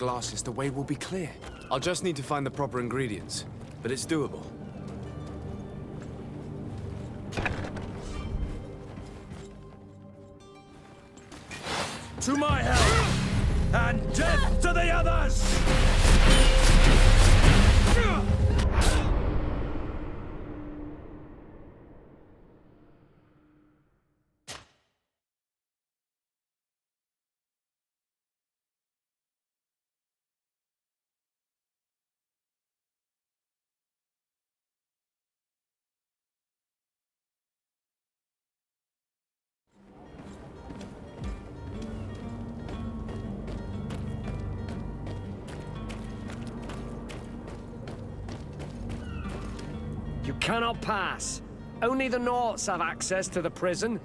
glasses, the way will be clear. I'll just need to find the proper ingredients, but it's doable. To my help, and death to the others! You cannot pass. Only the Norts have access to the prison.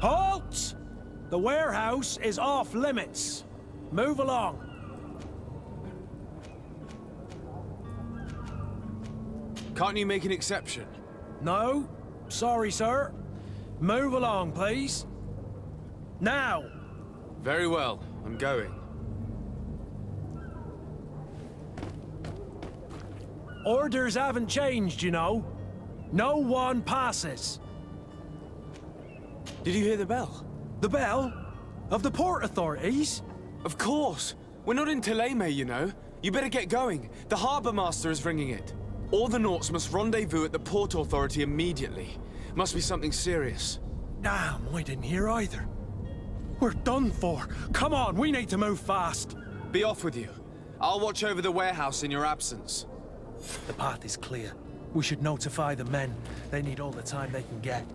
Halt! The warehouse is off limits. Move along. Can't you make an exception? No? Sorry, sir. Move along, please. Now! Very well, I'm going. Orders haven't changed, you know. No one passes. Did you hear the bell? The bell? Of the port authorities? Of course! We're not in Teleme, you know. You better get going. The harbour master is ringing it. All the Nauts must rendezvous at the port authority immediately. Must be something serious. Damn, I didn't hear either. We're done for. Come on, we need to move fast. Be off with you. I'll watch over the warehouse in your absence. The path is clear. We should notify the men. They need all the time they can get.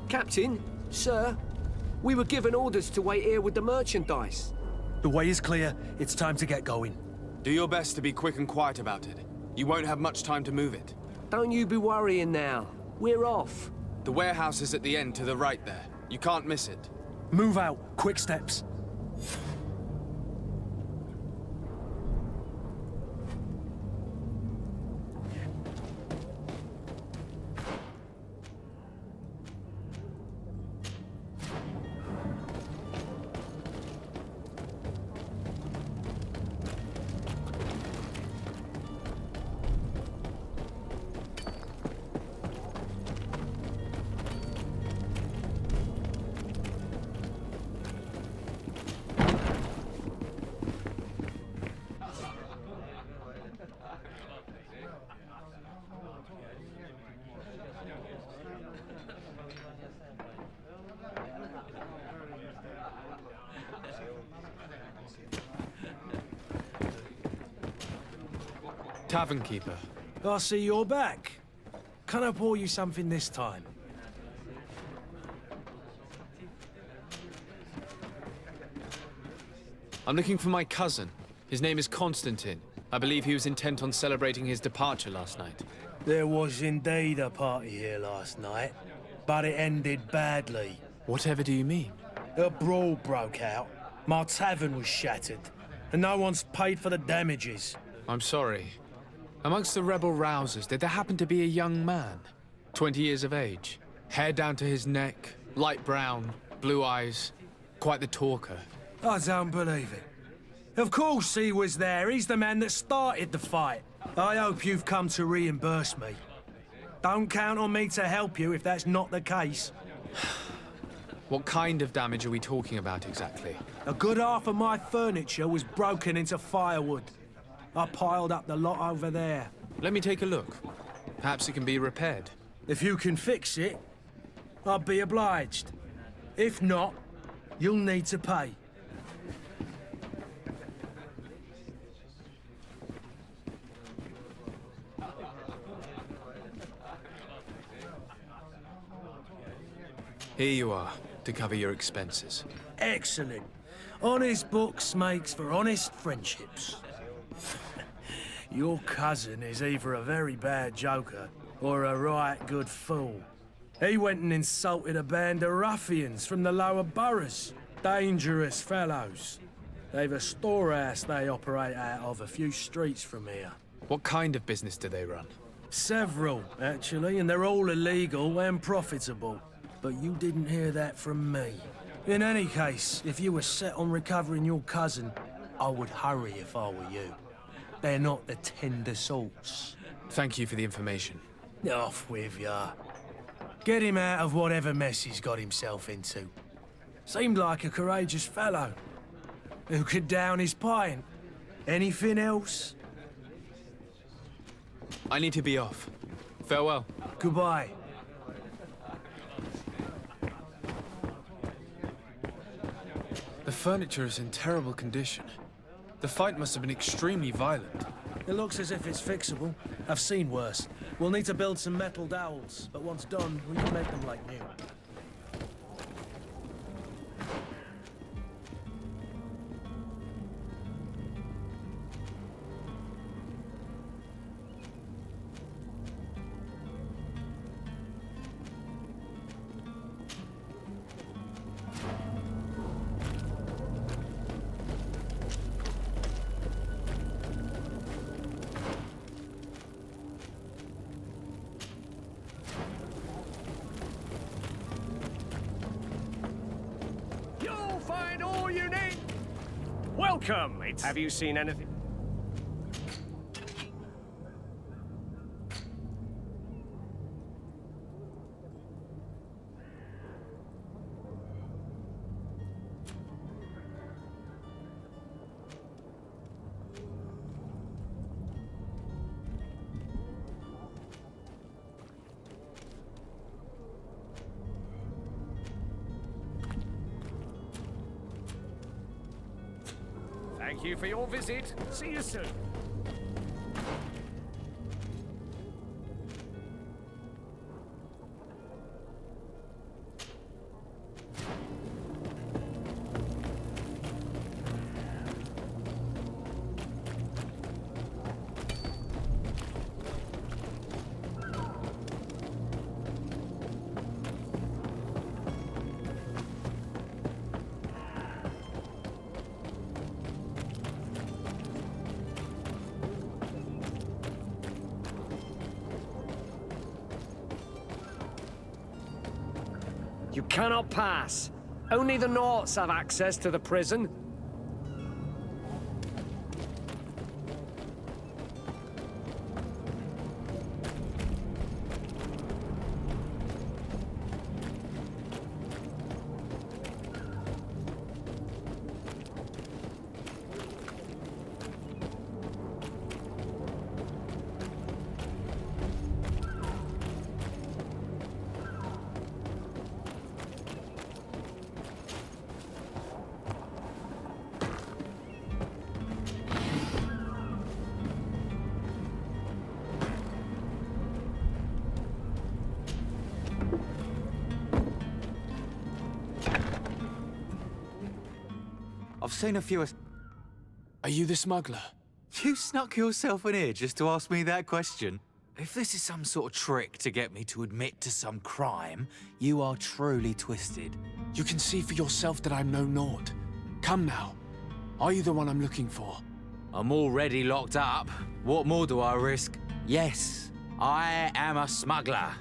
Captain, sir, we were given orders to wait here with the merchandise. The way is clear. It's time to get going. Do your best to be quick and quiet about it. You won't have much time to move it. Don't you be worrying now. We're off. The warehouse is at the end to the right there. You can't miss it. Move out. Quick steps. Tavern keeper. I see you're back. Can I pour you something this time? I'm looking for my cousin. His name is Constantine. I believe he was intent on celebrating his departure last night. There was indeed a party here last night, but it ended badly. Whatever do you mean? A brawl broke out. My tavern was shattered, and no one's paid for the damages. I'm sorry. Amongst the rebel rousers, did there happen to be a young man? 20 years of age. Hair down to his neck, light brown, blue eyes. Quite the talker. I don't believe it. Of course he was there. He's the man that started the fight. I hope you've come to reimburse me. Don't count on me to help you if that's not the case. What kind of damage are we talking about exactly? A good half of my furniture was broken into firewood. I piled up the lot over there. Let me take a look. Perhaps it can be repaired. If you can fix it, I'll be obliged. If not, you'll need to pay. Here you are, to cover your expenses. Excellent. Honest books makes for honest friendships. Your cousin is either a very bad joker or a right good fool. He went and insulted a band of ruffians from the lower boroughs. Dangerous fellows. They've a storehouse they operate out of a few streets from here. What kind of business do they run? Several, actually, and they're all illegal and profitable. But you didn't hear that from me. In any case, if you were set on recovering your cousin, I would hurry if I were you. They're not the tender sorts. Thank you for the information. Off with ya. Get him out of whatever mess he's got himself into. Seemed like a courageous fellow. Who could down his pint? Anything else? I need to be off. Farewell. Goodbye. The furniture is in terrible condition. The fight must have been extremely violent. It looks as if it's fixable. I've seen worse. We'll need to build some metal dowels, but once done, we can make them like new. Find all you need. Welcome. Have you seen anything? Thank you for your visit. See you soon. You cannot pass. Only the Norts have access to the prison. I've seen a few... Are you the smuggler? You snuck yourself in here just to ask me that question? If this is some sort of trick to get me to admit to some crime, you are truly twisted. You can see for yourself that I'm no Nord. Come now. Are you the one I'm looking for? I'm already locked up. What more do I risk? Yes, I am a smuggler.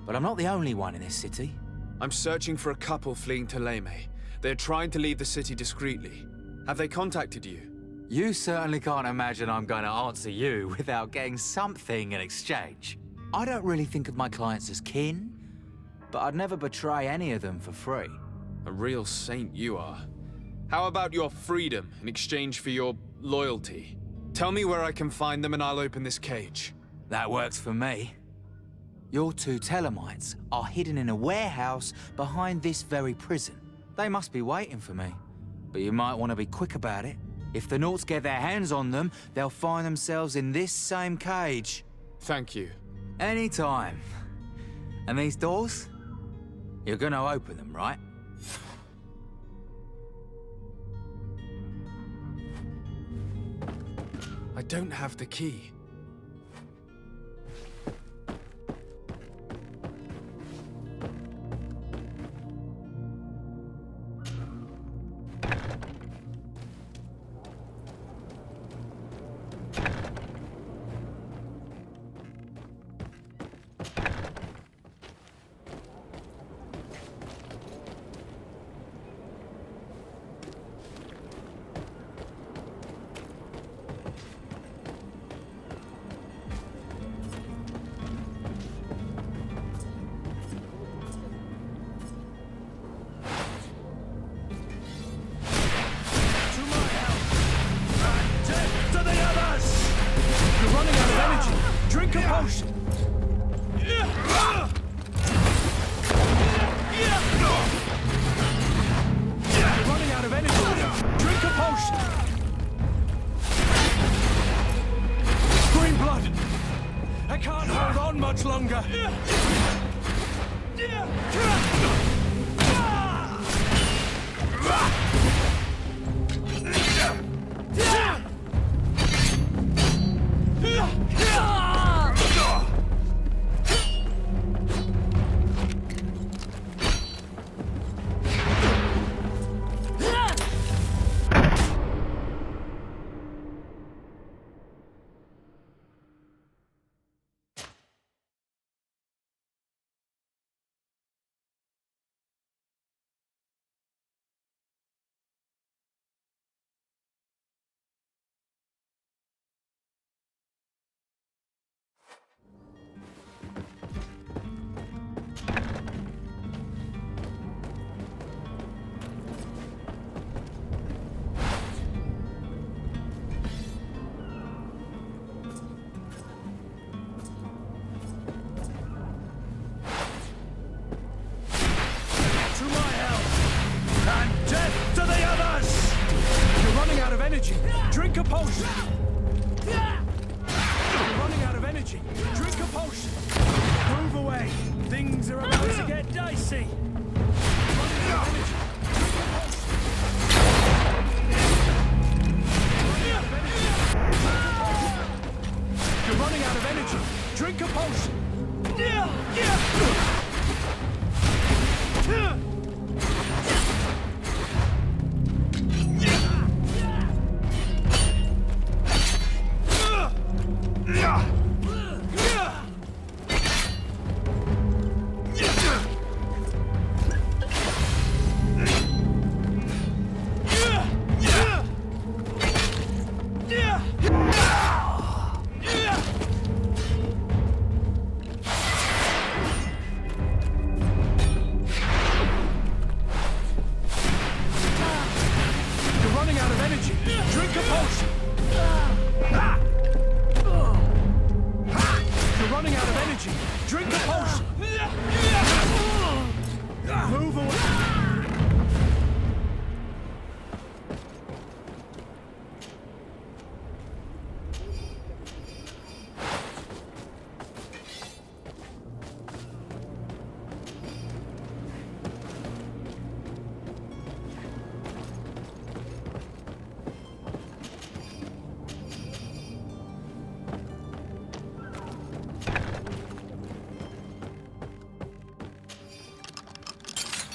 But I'm not the only one in this city. I'm searching for a couple fleeing to Leme. They're trying to leave the city discreetly. Have they contacted you? You certainly can't imagine I'm going to answer you without getting something in exchange. I don't really think of my clients as kin, but I'd never betray any of them for free. A real saint you are. How about your freedom in exchange for your loyalty? Tell me where I can find them and I'll open this cage. That works for me. Your two Telemites are hidden in a warehouse behind this very prison. They must be waiting for me, but you might want to be quick about it. If the Nauts get their hands on them, they'll find themselves in this same cage. Thank you. Anytime. And these doors? You're gonna open them, right? I don't have the key. Drink a potion! You're running out of energy! Drink a potion! Green blood! I can't hold on much longer! Drink a potion! You're running out of energy! Drink a potion! Move away! Things are about to get dicey! You're running out of energy! Drink a potion!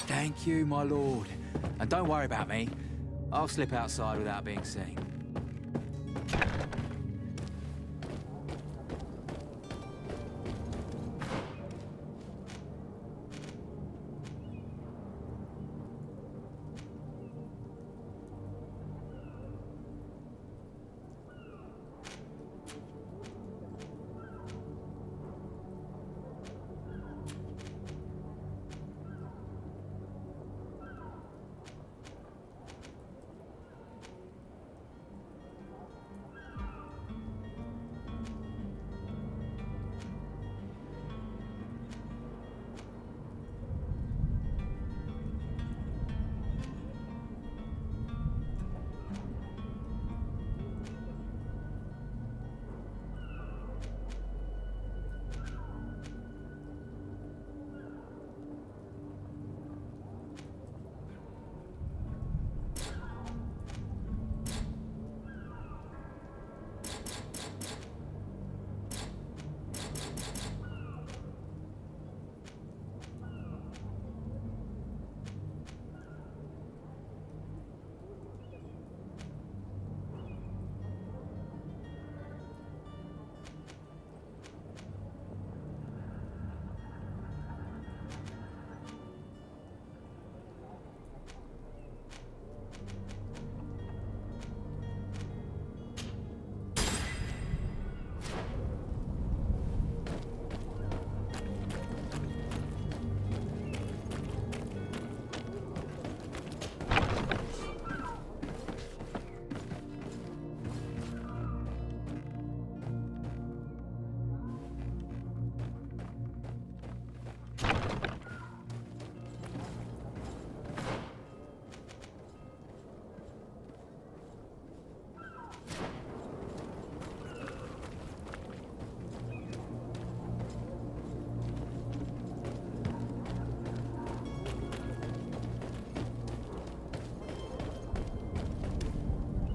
Thank you, my lord. And don't worry about me. I'll slip outside without being seen.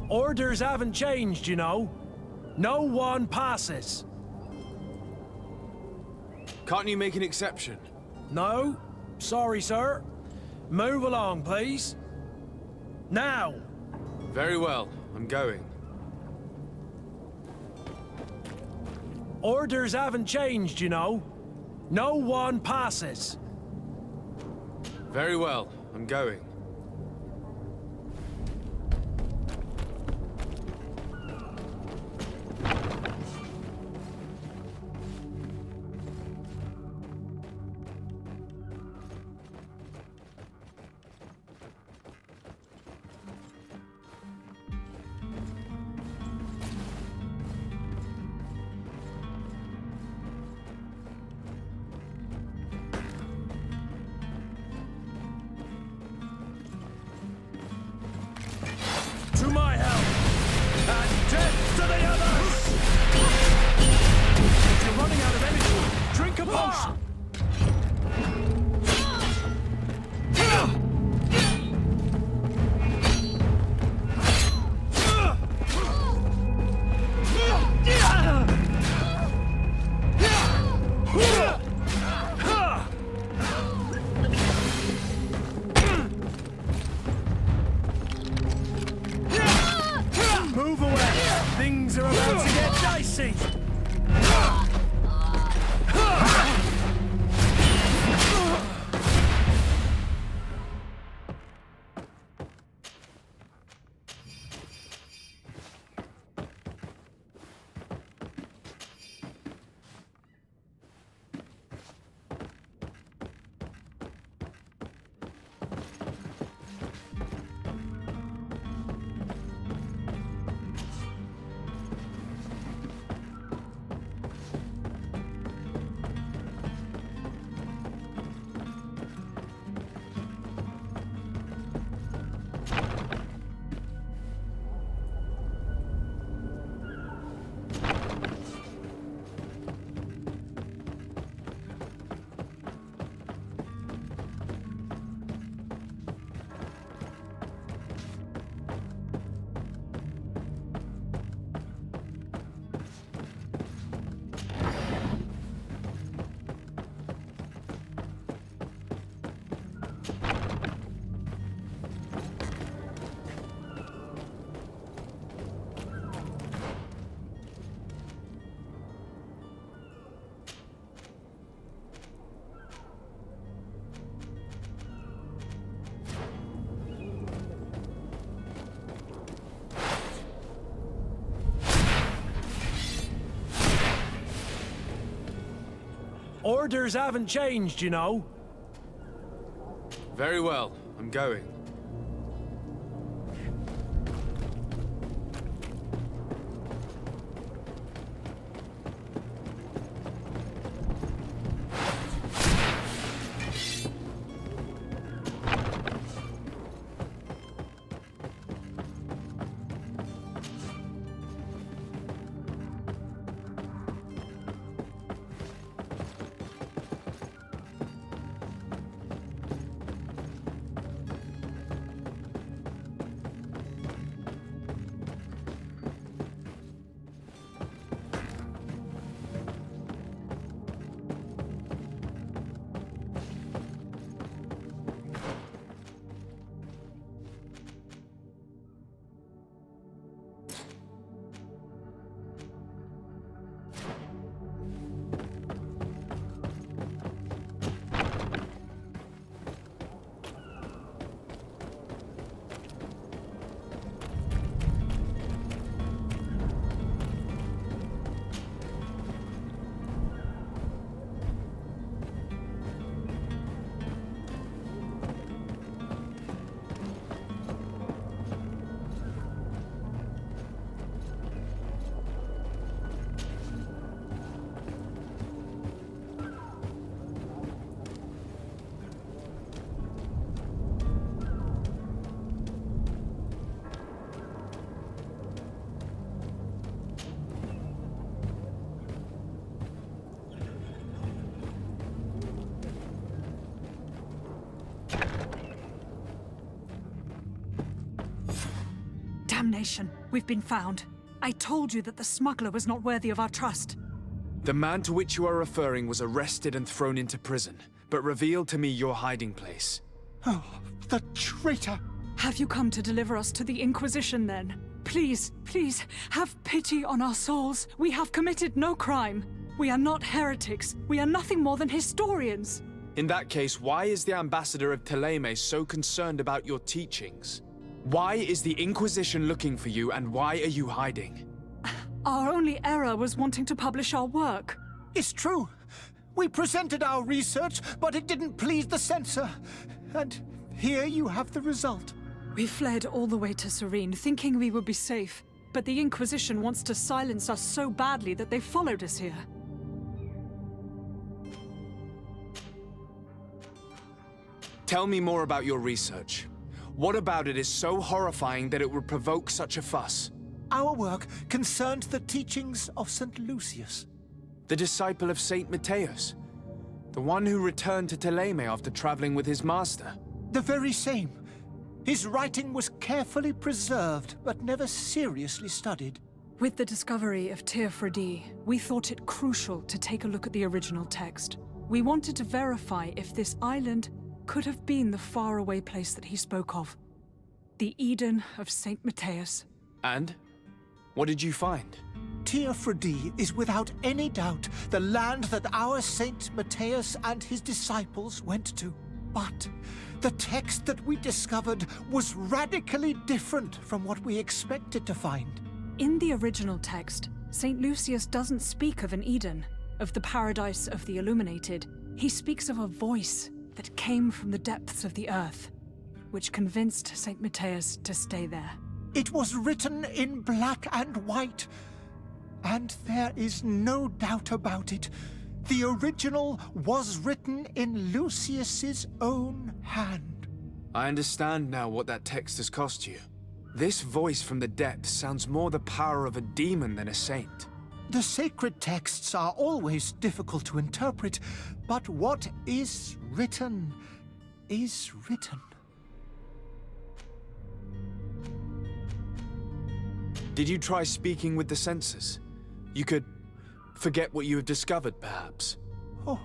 Orders haven't changed, you know. No one passes. Can't you make an exception? No? Sorry, sir. Move along, please. Now! Very well, I'm going. Orders haven't changed, you know. No one passes. Very well, I'm going. To my help! And death to the others! If you're running out of energy, drink a potion! Move away! Things are about to get dicey! Orders haven't changed, you know. Very well, I'm going. Damnation. We've been found. I told you that the smuggler was not worthy of our trust. The man to which you are referring was arrested and thrown into prison, but revealed to me your hiding place. Oh, the traitor! Have you come to deliver us to the Inquisition, then? Please, please, have pity on our souls. We have committed no crime. We are not heretics. We are nothing more than historians. In that case, why is the ambassador of Thélème so concerned about your teachings? Why is the Inquisition looking for you, and why are you hiding? Our only error was wanting to publish our work. It's true. We presented our research, but it didn't please the censor. And here you have the result. We fled all the way to Serene, thinking we would be safe. But the Inquisition wants to silence us so badly that they followed us here. Tell me more about your research. What about it is so horrifying that it would provoke such a fuss? Our work concerned the teachings of St. Lucius. The disciple of Saint Matthias? The one who returned to Thélème after traveling with his master? The very same. His writing was carefully preserved, but never seriously studied. With the discovery of Teofredi, we thought it crucial to take a look at the original text. We wanted to verify if this island could have been the faraway place that he spoke of. The Eden of Saint Matthias. And? What did you find? Teofredi is without any doubt the land that our Saint Matthias and his disciples went to. But the text that we discovered was radically different from what we expected to find. In the original text, St. Lucius doesn't speak of an Eden, of the paradise of the illuminated. He speaks of a voice that came from the depths of the earth, which convinced St. Matthias to stay there. It was written in black and white, and there is no doubt about it. The original was written in Lucius's own hand. I understand now what that text has cost you. This voice from the depths sounds more the power of a demon than a saint. The sacred texts are always difficult to interpret, but what is written is written. Did you try speaking with the censors? You could forget what you have discovered, perhaps. Oh,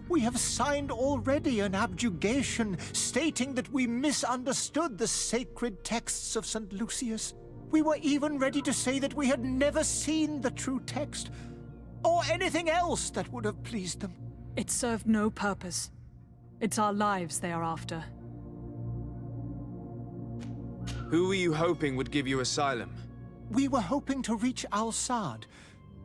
we have signed already an abjuration stating that we misunderstood the sacred texts of St. Lucius. We were even ready to say that we had never seen the true text, or anything else that would have pleased them. It served no purpose. It's our lives they are after. Who were you hoping would give you asylum? We were hoping to reach Al-Sad.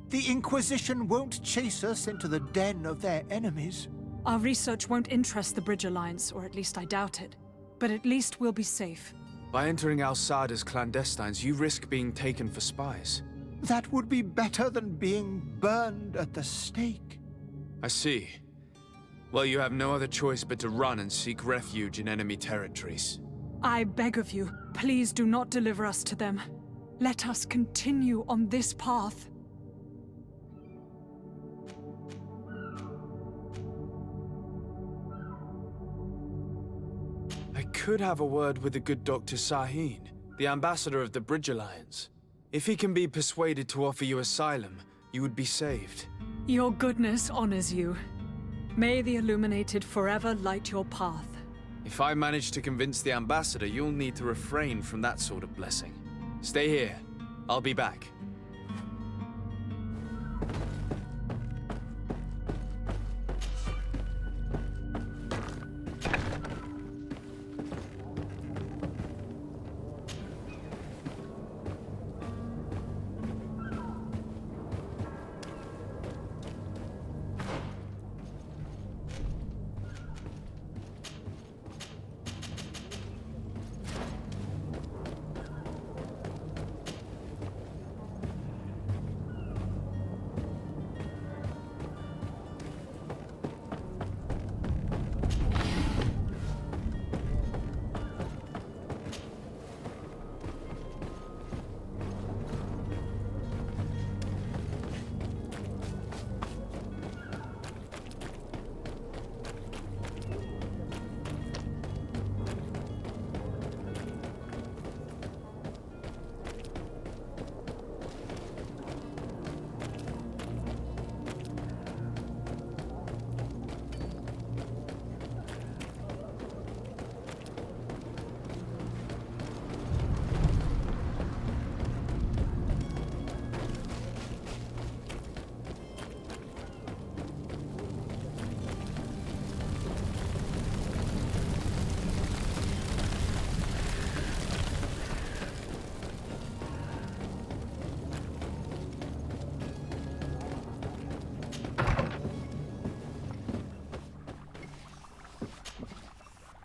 The Inquisition won't chase us into the den of their enemies. Our research won't interest the Bridge Alliance, or at least I doubt it. But at least we'll be safe. By entering Al-Sad as clandestines, you risk being taken for spies. That would be better than being burned at the stake. I see. Well, you have no other choice but to run and seek refuge in enemy territories. I beg of you, please do not deliver us to them. Let us continue on this path. I could have a word with the good Dr. Sahin, the ambassador of the Bridge Alliance. If he can be persuaded to offer you asylum, you would be saved. Your goodness honors you. May the Illuminated forever light your path. If I manage to convince the ambassador, you'll need to refrain from that sort of blessing. Stay here. I'll be back.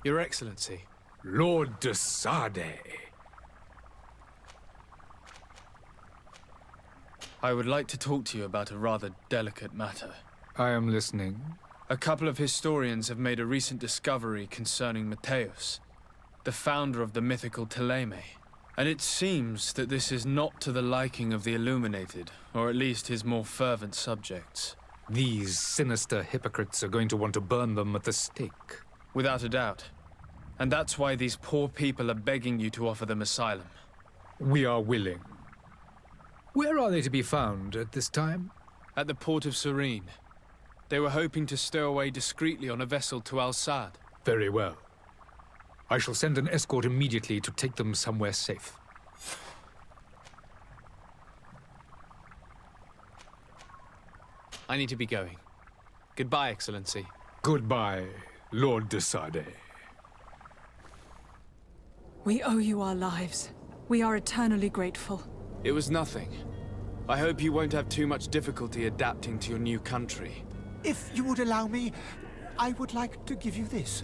Your Excellency. Lord de Sade. I would like to talk to you about a rather delicate matter. I am listening. A couple of historians have made a recent discovery concerning Matthäus, the founder of the mythical Thélème. And it seems that this is not to the liking of the Illuminated, or at least his more fervent subjects. These sinister hypocrites are going to want to burn them at the stake. Without a doubt. And that's why these poor people are begging you to offer them asylum. We are willing. Where are they to be found at this time? At the port of Serene. They were hoping to stow away discreetly on a vessel to Al-Sad. Very well. I shall send an escort immediately to take them somewhere safe. I need to be going. Goodbye, Excellency. Goodbye, Lord de Sade. We owe you our lives. We are eternally grateful. It was nothing. I hope you won't have too much difficulty adapting to your new country. If you would allow me, I would like to give you this.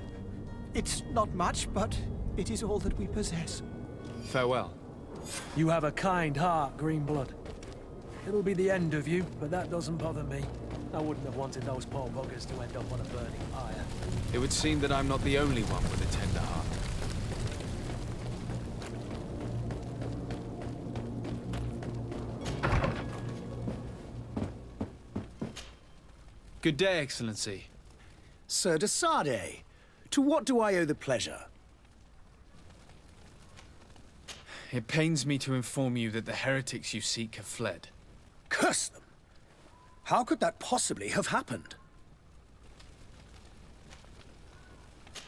It's not much, but it is all that we possess. Farewell. You have a kind heart, Greenblood. It'll be the end of you, but that doesn't bother me. I wouldn't have wanted those poor buggers to end up on a burning pyre. It would seem that I'm not the only one with a tender heart. Good day, Excellency. Sir de Sade, to what do I owe the pleasure? It pains me to inform you that the heretics you seek have fled. Curse them! How could that possibly have happened?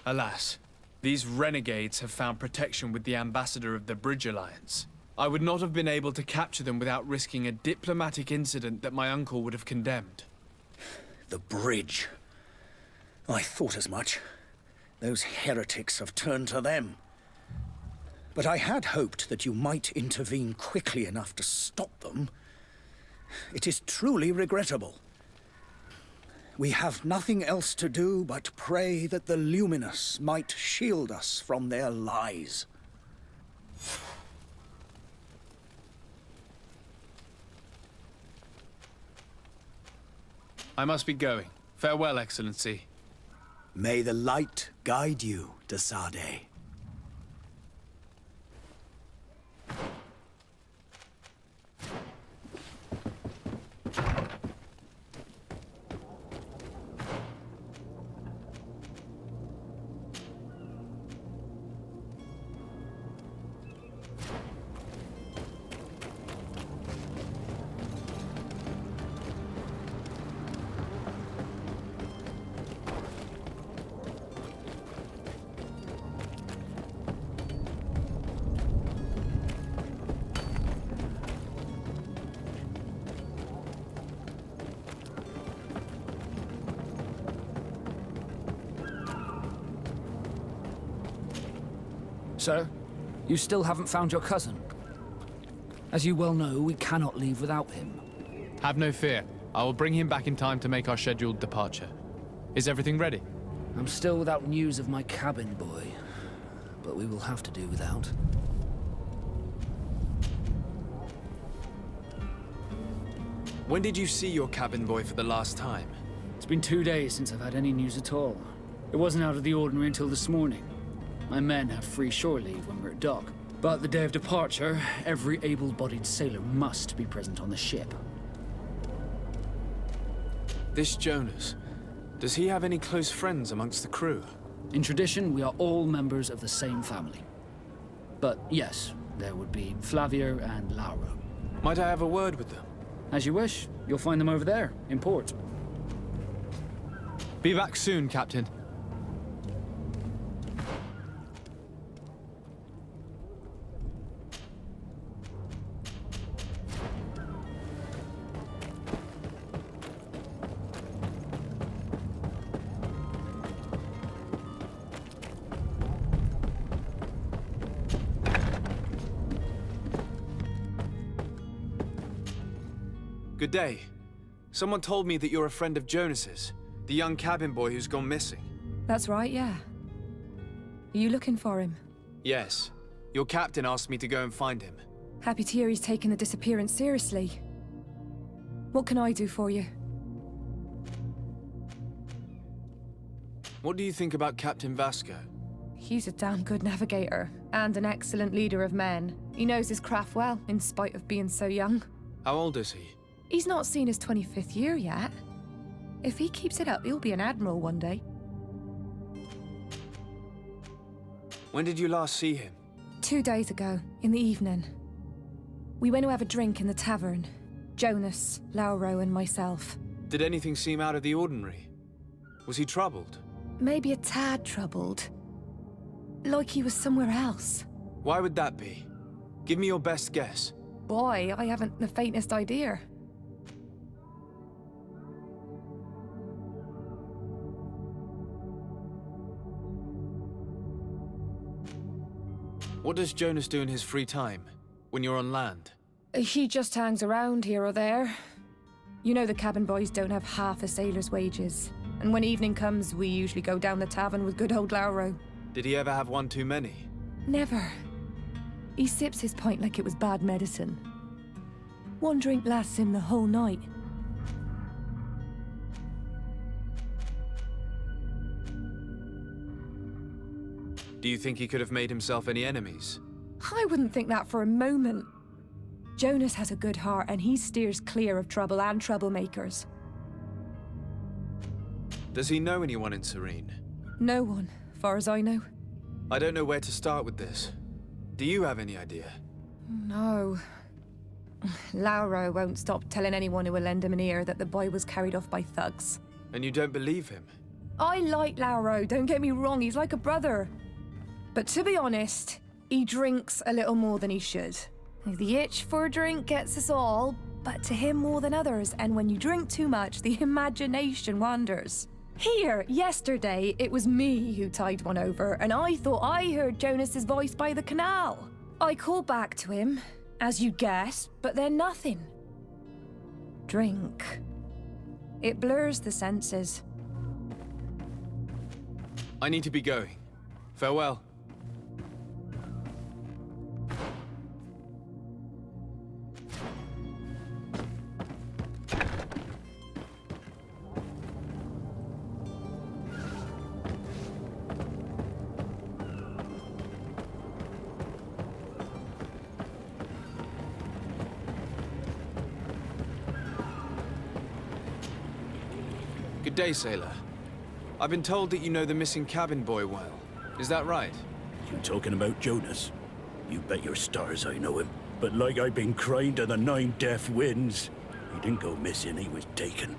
Alas, these renegades have found protection with the ambassador of the Bridge Alliance. I would not have been able to capture them without risking a diplomatic incident that my uncle would have condemned. The bridge. I thought as much. Those heretics have turned to them. But I had hoped that you might intervene quickly enough to stop them. It is truly regrettable. We have nothing else to do but pray that the Luminous might shield us from their lies. I must be going. Farewell, Excellency. May the light guide you, de Sade. Sir, you still haven't found your cousin. As you well know, we cannot leave without him. Have no fear. I will bring him back in time to make our scheduled departure. Is everything ready? I'm still without news of my cabin boy, but we will have to do without. When did you see your cabin boy for the last time? It's been 2 days since I've had any news at all. It wasn't out of the ordinary until this morning. My men have free shore leave when we're at dock. But the day of departure, every able-bodied sailor must be present on the ship. This Jonas, does he have any close friends amongst the crew? In tradition, we are all members of the same family. But yes, there would be Flavia and Laura. Might I have a word with them? As you wish. You'll find them over there, in port. Be back soon, Captain. Good day. Someone told me that you're a friend of Jonas's, the young cabin boy who's gone missing. That's right, yeah. Are you looking for him? Yes. Your captain asked me to go and find him. Happy to hear he's taken the disappearance seriously. What can I do for you? What do you think about Captain Vasco? He's a damn good navigator, and an excellent leader of men. He knows his craft well, in spite of being so young. How old is he? He's not seen his 25th year yet. If he keeps it up, he'll be an admiral one day. When did you last see him? 2 days ago, in the evening. We went to have a drink in the tavern. Jonas, Lauro, and myself. Did anything seem out of the ordinary? Was he troubled? Maybe a tad troubled. Like he was somewhere else. Why would that be? Give me your best guess. Boy, I haven't the faintest idea. What does Jonas do in his free time, when you're on land? He just hangs around here or there. You know the cabin boys don't have half a sailor's wages. And when evening comes, we usually go down the tavern with good old Lauro. Did he ever have one too many? Never. He sips his pint like it was bad medicine. One drink lasts him the whole night. Do you think he could have made himself any enemies? I wouldn't think that for a moment. Jonas has a good heart and he steers clear of trouble and troublemakers. Does he know anyone in Serene? No one, far as I know. I don't know where to start with this. Do you have any idea? No. Lauro won't stop telling anyone who will lend him an ear that the boy was carried off by thugs. And you don't believe him? I like Lauro, don't get me wrong, he's like a brother. But to be honest, he drinks a little more than he should. The itch for a drink gets us all, but to him more than others, and when you drink too much, the imagination wanders. Here, yesterday, it was me who tied one over, and I thought I heard Jonas's voice by the canal. I called back to him, as you guessed, but then nothing. Drink. It blurs the senses. I need to be going. Farewell. Good day, sailor. I've been told that you know the missing cabin boy well. Is that right? You talking about Jonas? You bet your stars I know him. But like I've been crying to the 9 deaf winds, he didn't go missing, he was taken.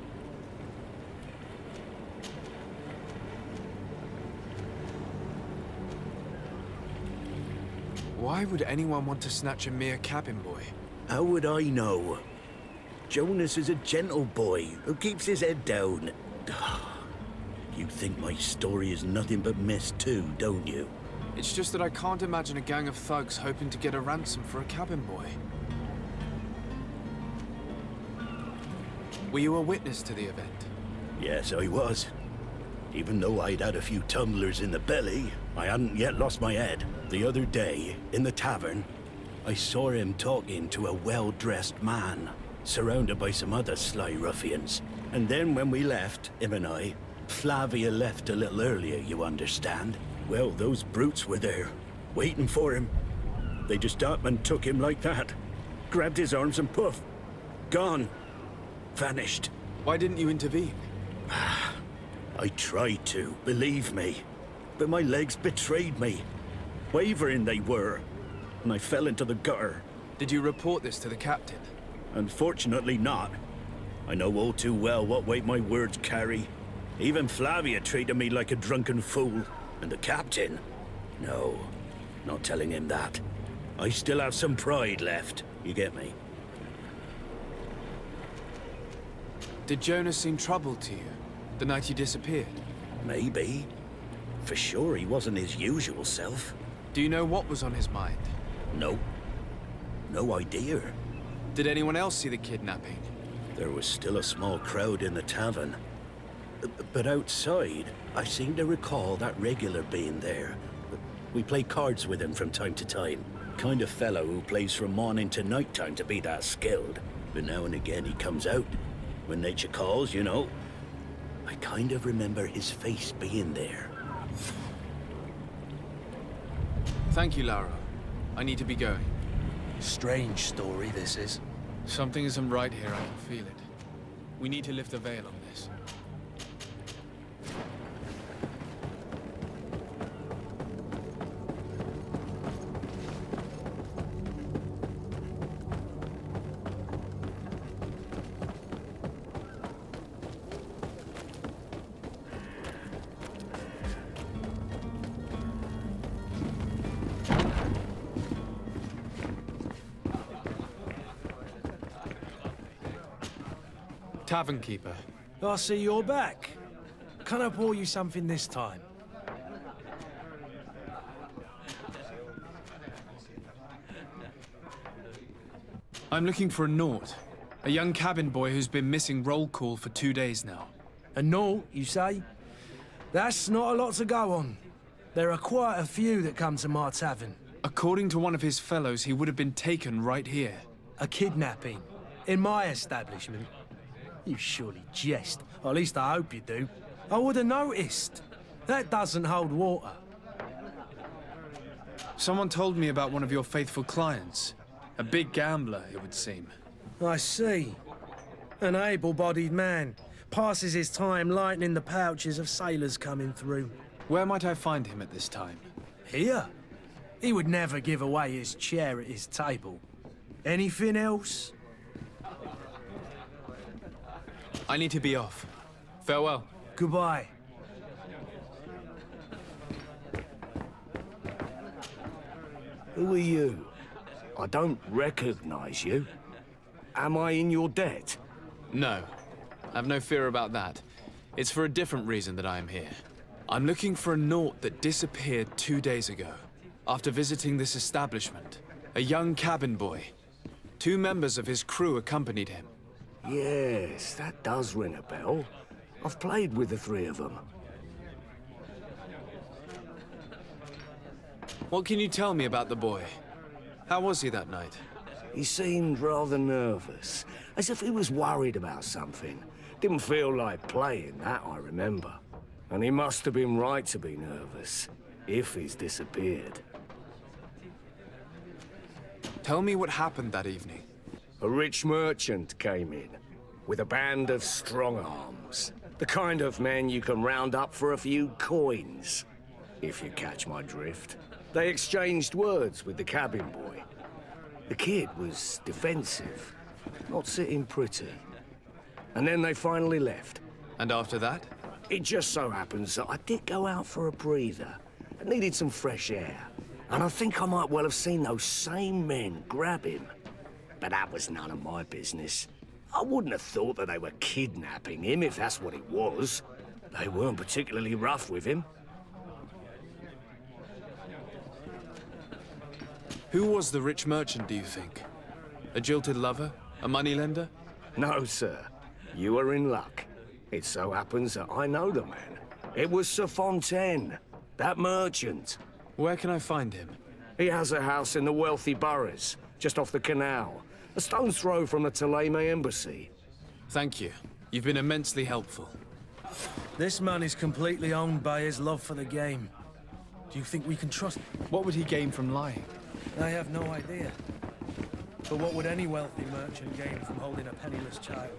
Why would anyone want to snatch a mere cabin boy? How would I know? Jonas is a gentle boy who keeps his head down. You think my story is nothing but mist too, don't you? It's just that I can't imagine a gang of thugs hoping to get a ransom for a cabin boy. Were you a witness to the event? Yes, I was. Even though I'd had a few tumblers in the belly, I hadn't yet lost my head. The other day, in the tavern, I saw him talking to a well-dressed man, surrounded by some other sly ruffians. And then when we left, him and I, Flavia left a little earlier, you understand? Well, those brutes were there, waiting for him. They just up and took him like that. Grabbed his arms and poof, gone. Vanished. Why didn't you intervene? I tried to, believe me. But my legs betrayed me. Wavering they were, and I fell into the gutter. Did you report this to the captain? Unfortunately not. I know all too well what weight my words carry. Even Flavia treated me like a drunken fool. And the captain? No, not telling him that. I still have some pride left, you get me? Did Jonas seem troubled to you, the night he disappeared? Maybe. For sure he wasn't his usual self. Do you know what was on his mind? No. No idea. Did anyone else see the kidnapping? There was still a small crowd in the tavern. But outside, I seem to recall that regular being there. We play cards with him from time to time. Kind of fellow who plays from morning to night time to be that skilled. But now and again he comes out. When nature calls, you know. I kind of remember his face being there. Thank you, Lauro. I need to be going. Strange story, this is. Something isn't right here, I can feel it. We need to lift the veil on this. Tavern keeper. I see you're back. Can I pour you something this time? I'm looking for a Naut. A young cabin boy who's been missing roll call for 2 days now. A Naut, you say? That's not a lot to go on. There are quite a few that come to my tavern. According to one of his fellows, he would have been taken right here. A kidnapping? In my establishment? You surely jest. Or at least I hope you do. I would have noticed. That doesn't hold water. Someone told me about one of your faithful clients. A big gambler, it would seem. I see. An able-bodied man. Passes his time lightening the pouches of sailors coming through. Where might I find him at this time? Here? He would never give away his chair at his table. Anything else? I need to be off. Farewell. Goodbye. Who are you? I don't recognize you. Am I in your debt? No. Have no fear about that. It's for a different reason that I am here. I'm looking for a Naut that disappeared 2 days ago, after visiting this establishment. A young cabin boy. 2 members of his crew accompanied him. Yes, that does ring a bell. I've played with the 3 of them. What can you tell me about the boy? How was he that night? He seemed rather nervous, as if he was worried about something. Didn't feel like playing, that I remember. And he must have been right to be nervous, if he's disappeared. Tell me what happened that evening. A rich merchant came in, with a band of strong arms. The kind of men you can round up for a few coins, if you catch my drift. They exchanged words with the cabin boy. The kid was defensive, not sitting pretty. And then they finally left. And after that? It just so happens that I did go out for a breather. I needed some fresh air. And I think I might well have seen those same men grab him. But that was none of my business. I wouldn't have thought that they were kidnapping him if that's what it was. They weren't particularly rough with him. Who was the rich merchant, do you think? A jilted lover? A moneylender? No, sir. You are in luck. It so happens that I know the man. It was Sir Fontaine, that merchant. Where can I find him? He has a house in the wealthy boroughs, just off the canal. A stone's throw from the Thélème embassy. Thank you. You've been immensely helpful. This man is completely owned by his love for the game. Do you think we can trust him? What would he gain from lying? I have no idea. But what would any wealthy merchant gain from holding a penniless child?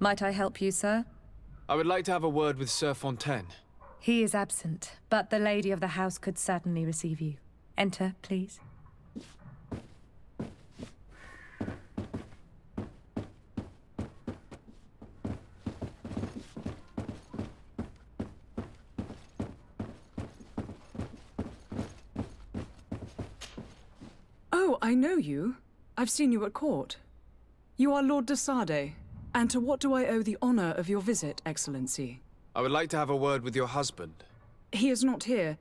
Might I help you, sir? I would like to have a word with Sir Fontaine. He is absent, but the lady of the house could certainly receive you. Enter, please. Oh, I know you. I've seen you at court. You are Lord de Sade. And to what do I owe the honor of your visit, Excellency? I would like to have a word with your husband. He is not here,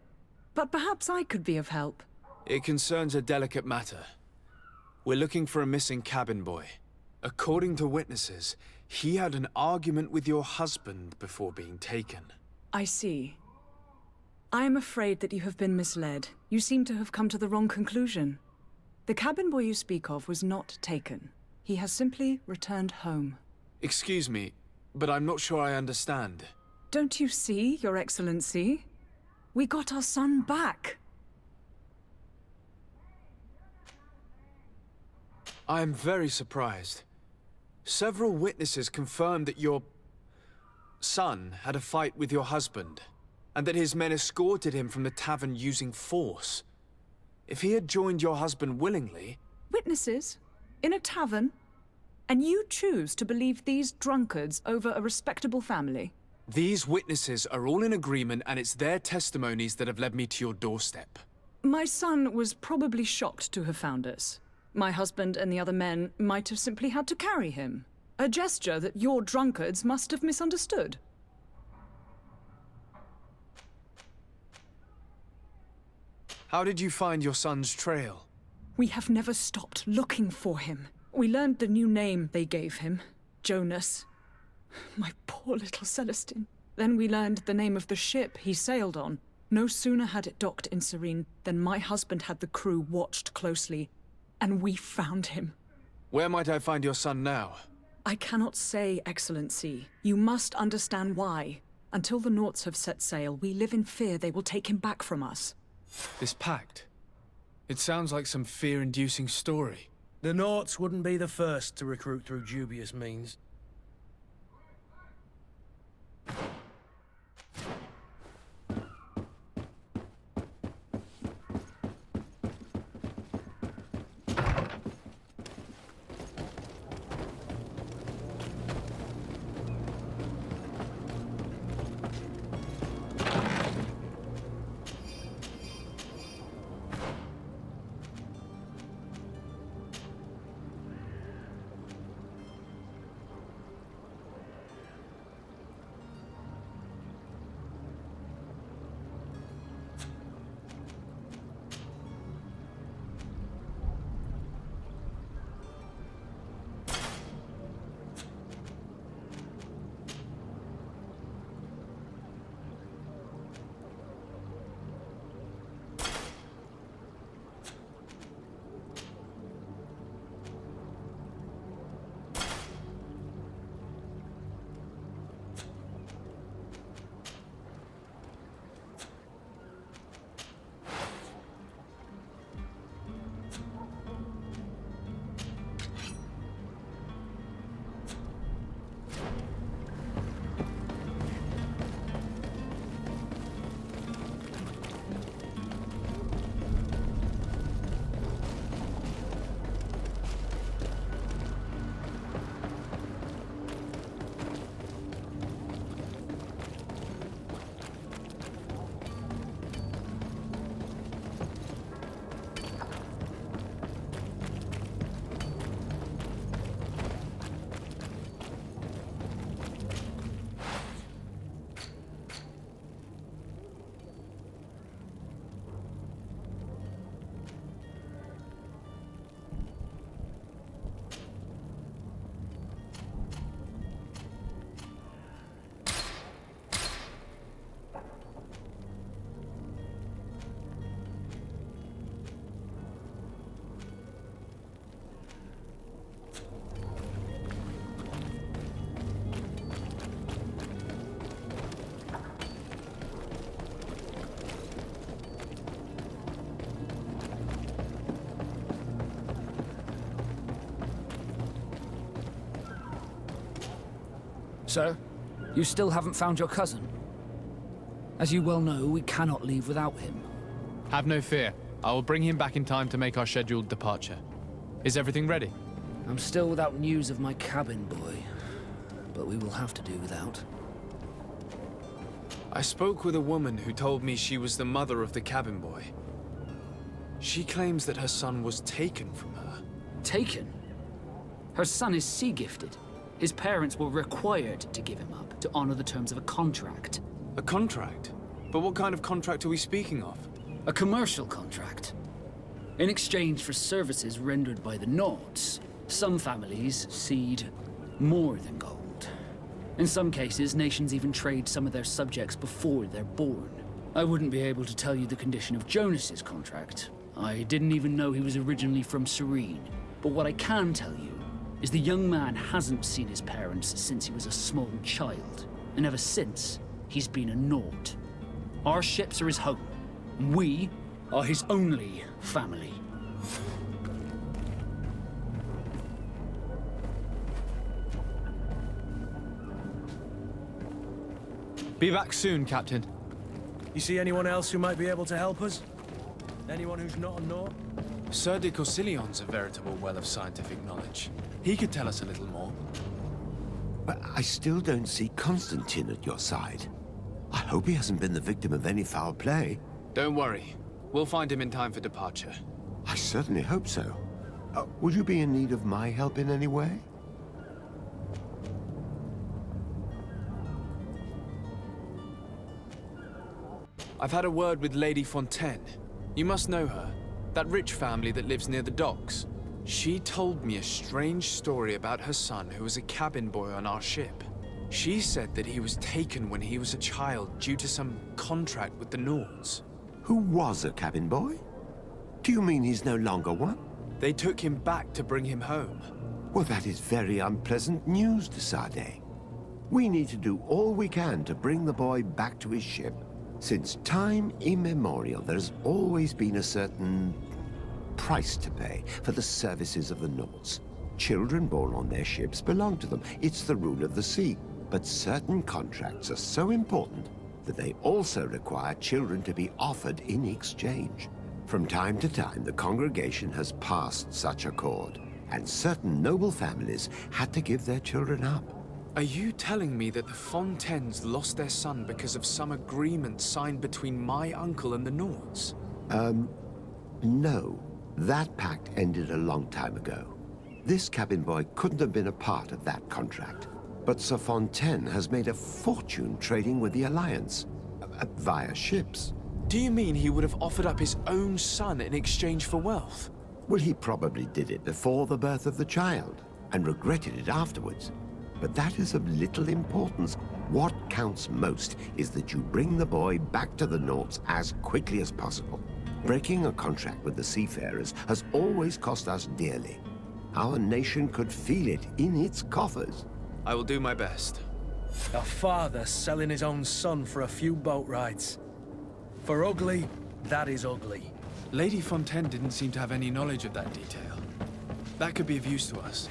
but perhaps I could be of help. It concerns a delicate matter. We're looking for a missing cabin boy. According to witnesses, he had an argument with your husband before being taken. I see. I am afraid that you have been misled. You seem to have come to the wrong conclusion. The cabin boy you speak of was not taken. He has simply returned home. Excuse me, but I'm not sure I understand. Don't you see, Your Excellency? We got our son back. I am very surprised. Several witnesses confirmed that your son had a fight with your husband, and that his men escorted him from the tavern using force. If he had joined your husband willingly... Witnesses? In a tavern? And you choose to believe these drunkards over a respectable family? These witnesses are all in agreement, and it's their testimonies that have led me to your doorstep. My son was probably shocked to have found us. My husband and the other men might have simply had to carry him. A gesture that your drunkards must have misunderstood. How did you find your son's trail? We have never stopped looking for him. We learned the new name they gave him, Jonas. My poor little Celestine. Then we learned the name of the ship he sailed on. No sooner had it docked in Serene than my husband had the crew watched closely, and we found him. Where might I find your son now? I cannot say, Excellency. You must understand why. Until the Naughts have set sail, we live in fear they will take him back from us. This pact? It sounds like some fear-inducing story. The Naughts wouldn't be the first to recruit through dubious means. Sir, you still haven't found your cousin? As you well know, we cannot leave without him. Have no fear. I will bring him back in time to make our scheduled departure. Is everything ready? I'm still without news of my cabin boy, but we will have to do without. I spoke with a woman who told me she was the mother of the cabin boy. She claims that her son was taken from her. Taken? Her son is sea-gifted. His parents were required to give him up to honor the terms of a contract. A contract? But what kind of contract are we speaking of? A commercial contract. In exchange for services rendered by the Nords, some families cede more than gold. In some cases, nations even trade some of their subjects before they're born. I wouldn't be able to tell you the condition of Jonas's contract. I didn't even know he was originally from Serene. But what I can tell you is the young man hasn't seen his parents since he was a small child. And ever since, he's been a Nord. Our ships are his home. We are his only family. Be back soon, Captain. You see anyone else who might be able to help us? Anyone who's not a Nord? Sir de Corsillion's a veritable well of scientific knowledge. He could tell us a little more. But I still don't see Constantine at your side. I hope he hasn't been the victim of any foul play. Don't worry. We'll find him in time for departure. I certainly hope so. Would you be in need of my help in any way? I've had a word with Lady Fontaine. You must know her. That rich family that lives near the docks. She told me a strange story about her son who was a cabin boy on our ship. She said that he was taken when he was a child due to some contract with the Nords. Who was a cabin boy? Do you mean he's no longer one? They took him back to bring him home. Well, that is very unpleasant news, de Sade. We need to do all we can to bring the boy back to his ship. Since time immemorial, there has always been a certain price to pay for the services of the Nords. Children born on their ships belong to them. It's the rule of the sea. But certain contracts are so important that they also require children to be offered in exchange. From time to time, the congregation has passed such accord, and certain noble families had to give their children up. Are you telling me that the Fontaines lost their son because of some agreement signed between my uncle and the Nords? No. That pact ended a long time ago. This cabin boy couldn't have been a part of that contract. But Sir Fontaine has made a fortune trading with the Alliance, via ships. Do you mean he would have offered up his own son in exchange for wealth? Well, he probably did it before the birth of the child, and regretted it afterwards. But that is of little importance. What counts most is that you bring the boy back to the Nords as quickly as possible. Breaking a contract with the seafarers has always cost us dearly. Our nation could feel it in its coffers. I will do my best. A father selling his own son for a few boat rides. For ugly, that is ugly. Lady Fontaine didn't seem to have any knowledge of that detail. That could be of use to us.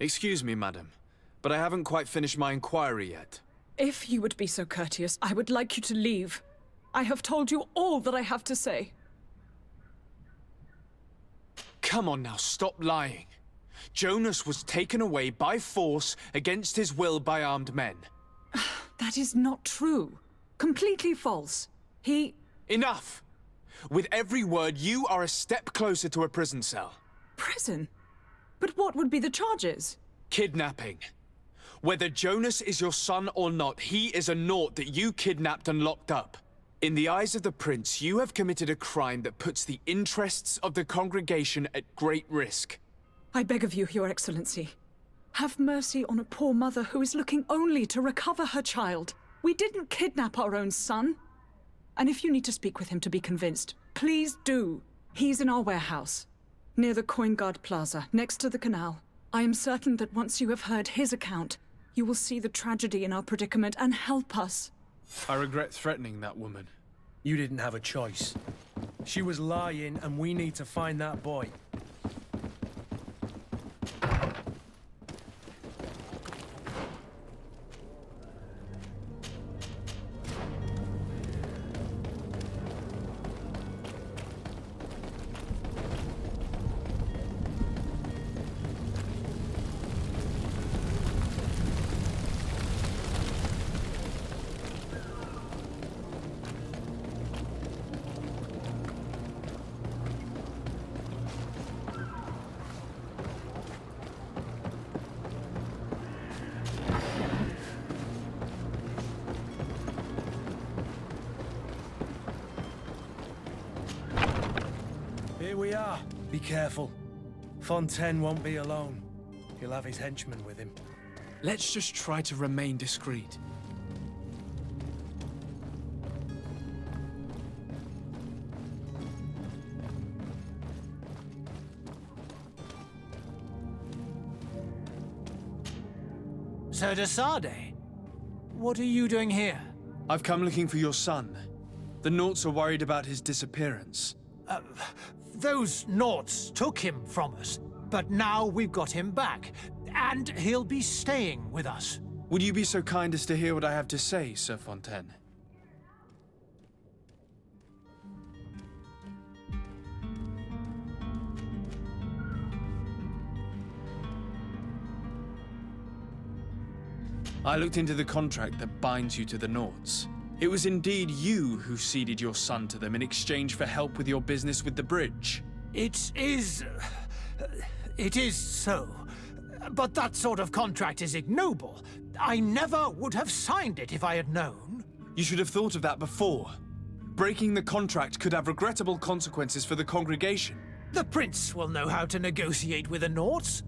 Excuse me, madam, but I haven't quite finished my inquiry yet. If you would be so courteous, I would like you to leave. I have told you all that I have to say. Come on now, stop lying. Jonas was taken away by force against his will by armed men. That is not true. Completely false. He... Enough! With every word, you are a step closer to a prison cell. Prison? But what would be the charges? Kidnapping. Whether Jonas is your son or not, he is a Nord that you kidnapped and locked up. In the eyes of the Prince, you have committed a crime that puts the interests of the congregation at great risk. I beg of you, Your Excellency. Have mercy on a poor mother who is looking only to recover her child. We didn't kidnap our own son. And if you need to speak with him to be convinced, please do. He's in our warehouse, near the Coin Guard Plaza, next to the canal. I am certain that once you have heard his account, you will see the tragedy in our predicament and help us. I regret threatening that woman. You didn't have a choice. She was lying, and we need to find that boy. Here we are. Be careful. Fontaine won't be alone. He'll have his henchmen with him. Let's just try to remain discreet. Sir de Sade, what are you doing here? I've come looking for your son. The Naughts are worried about his disappearance. Those Naughts took him from us, but now we've got him back, and he'll be staying with us. Would you be so kind as to hear what I have to say, Sir Fontaine? I looked into the contract that binds you to the Naughts. It was indeed you who ceded your son to them in exchange for help with your business with the bridge. It is so. But that sort of contract is ignoble. I never would have signed it if I had known. You should have thought of that before. Breaking the contract could have regrettable consequences for the congregation. The prince will know how to negotiate with the Naughts.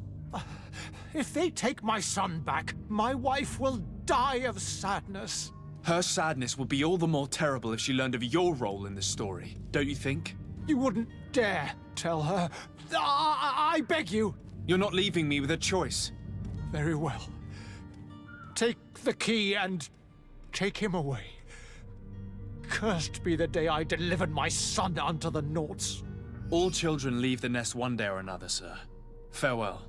If they take my son back, my wife will die of sadness. Her sadness will be all the more terrible if she learned of your role in the story, don't you think? You wouldn't dare tell her. I beg you. You're not leaving me with a choice. Very well. Take the key and take him away. Cursed be the day I delivered my son unto the Naughts. All children leave the nest one day or another, sir. Farewell.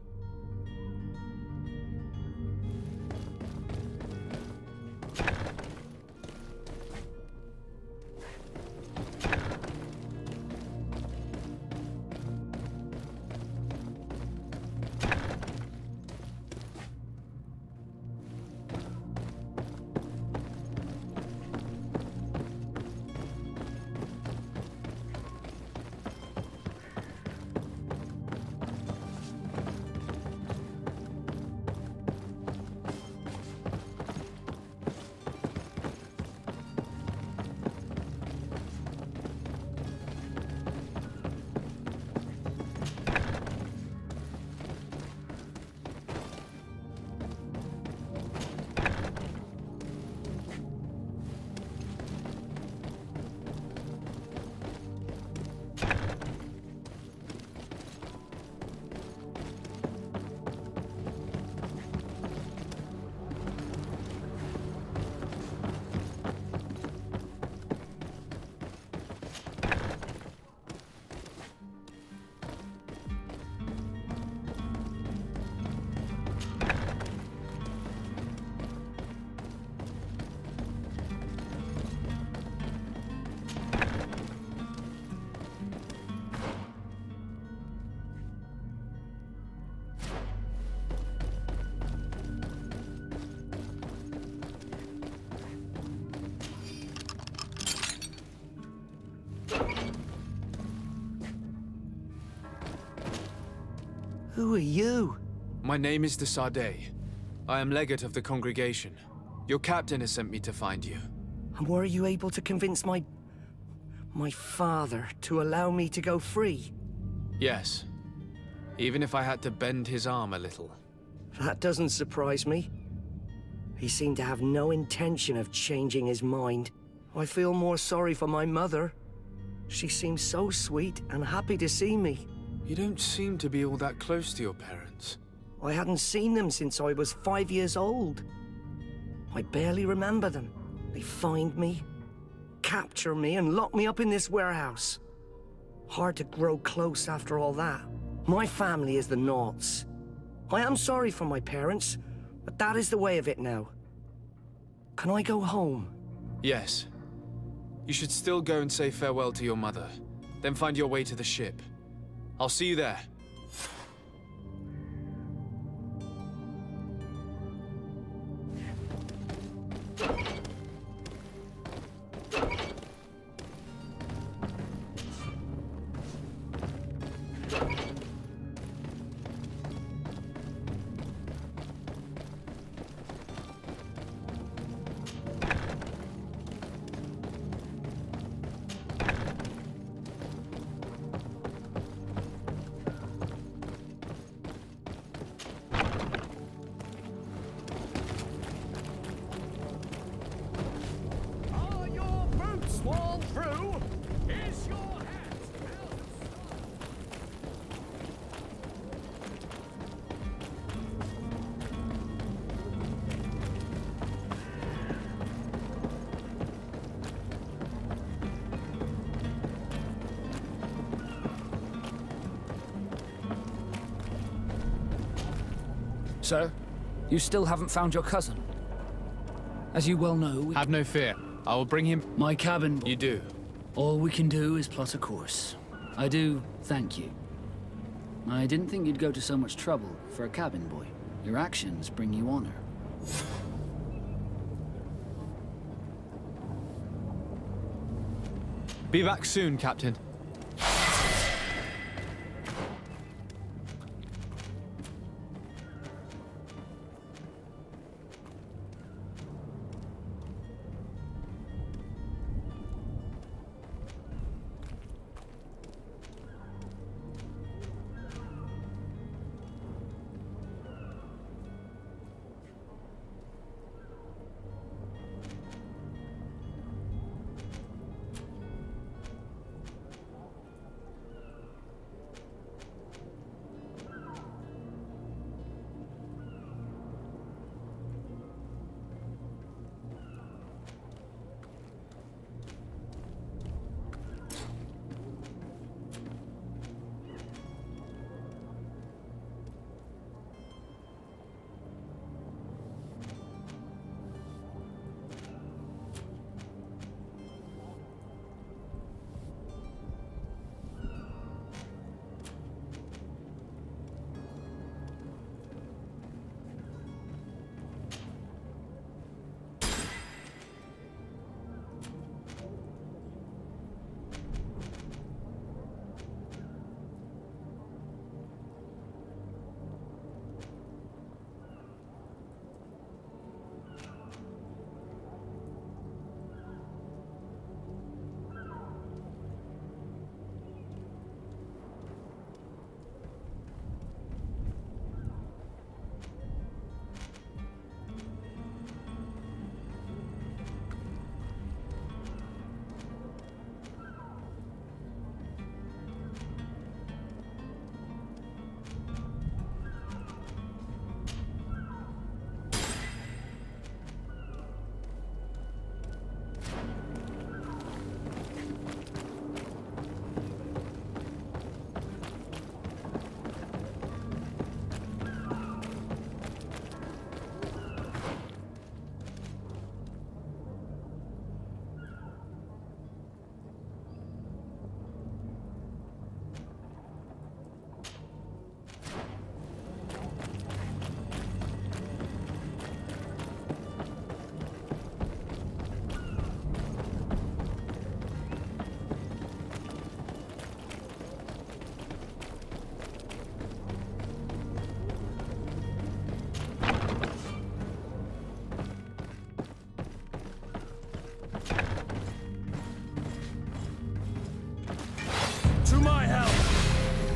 Who are you? My name is de Sade. I am legate of the congregation. Your captain has sent me to find you. And were you able to convince my father to allow me to go free? Yes. Even if I had to bend his arm a little. That doesn't surprise me. He seemed to have no intention of changing his mind. I feel more sorry for my mother. She seems so sweet and happy to see me. You don't seem to be all that close to your parents. I hadn't seen them since I was 5 years old. I barely remember them. They find me, capture me, and lock me up in this warehouse. Hard to grow close after all that. My family is the Naughts. I am sorry for my parents, but that is the way of it now. Can I go home? Yes. You should still go and say farewell to your mother. Then find your way to the ship. I'll see you there. Sir, you still haven't found your cousin. As you well know, Have no fear. I will bring him... My cabin... You do. All we can do is plot a course. I do thank you. I didn't think you'd go to so much trouble for a cabin boy. Your actions bring you honor. Be back soon, Captain.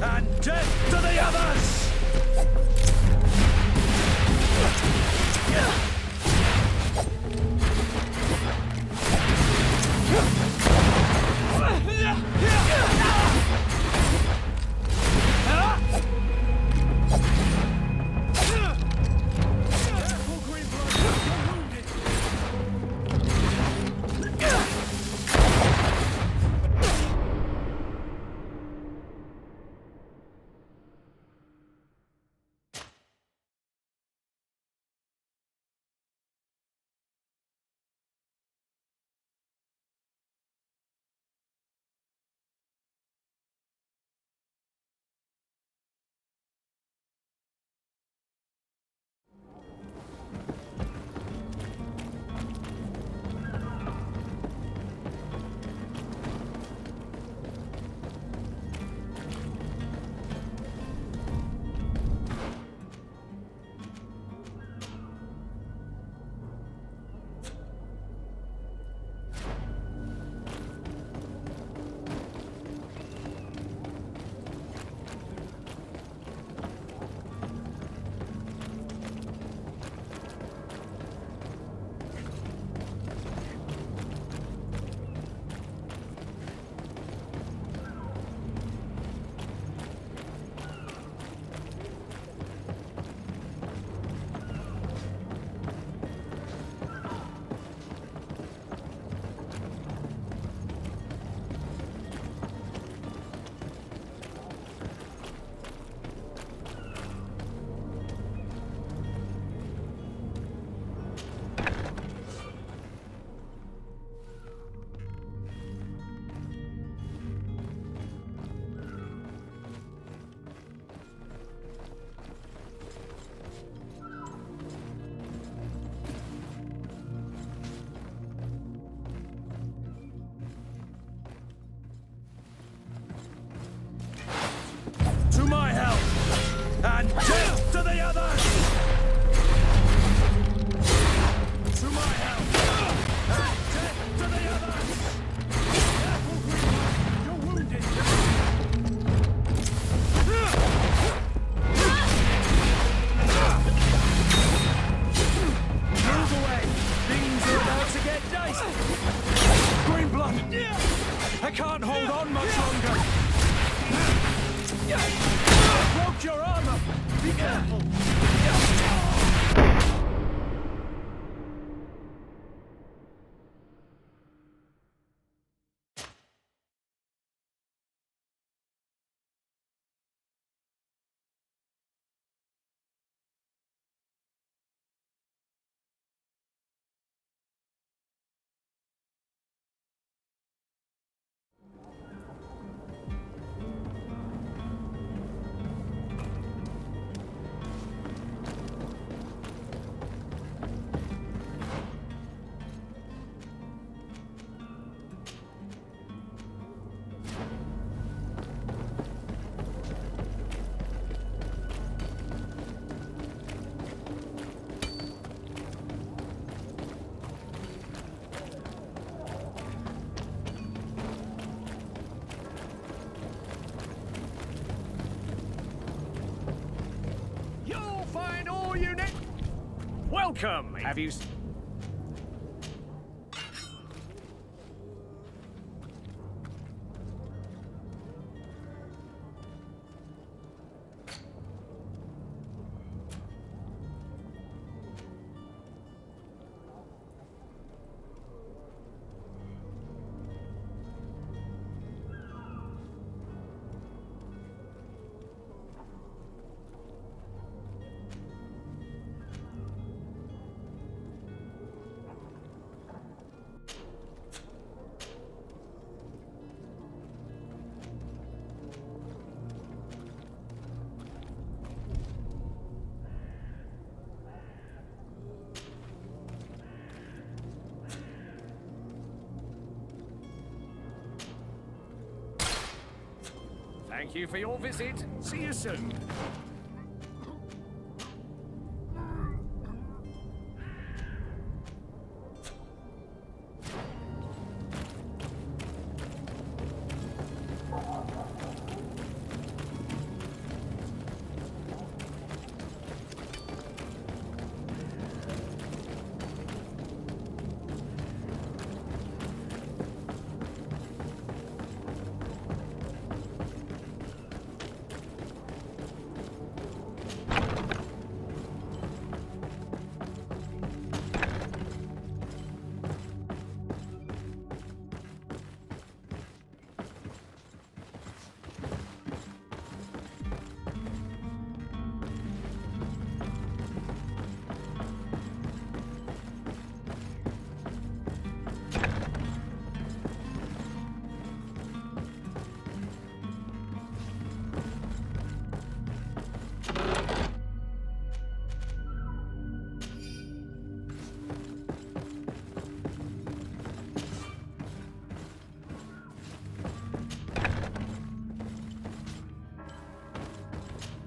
And death to the others! I can't hold on much longer. Broke your armor. Be careful. Welcome! Have you... Thank you for your visit. See you soon.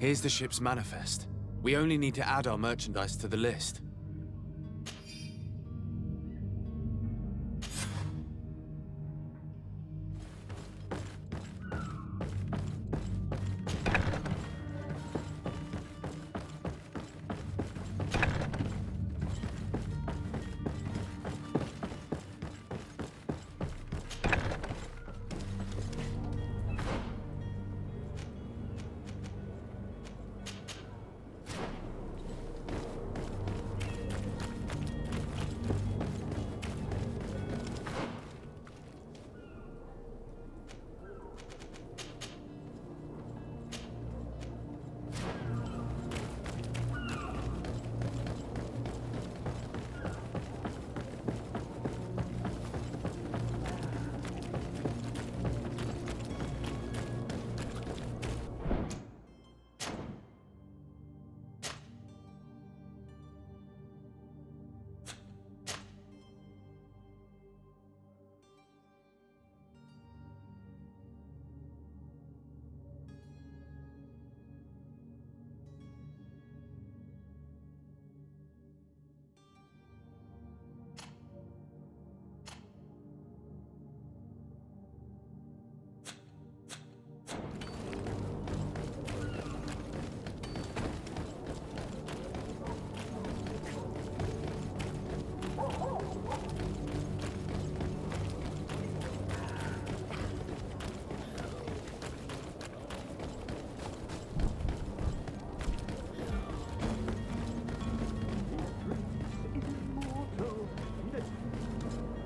Here's the ship's manifest. We only need to add our merchandise to the list.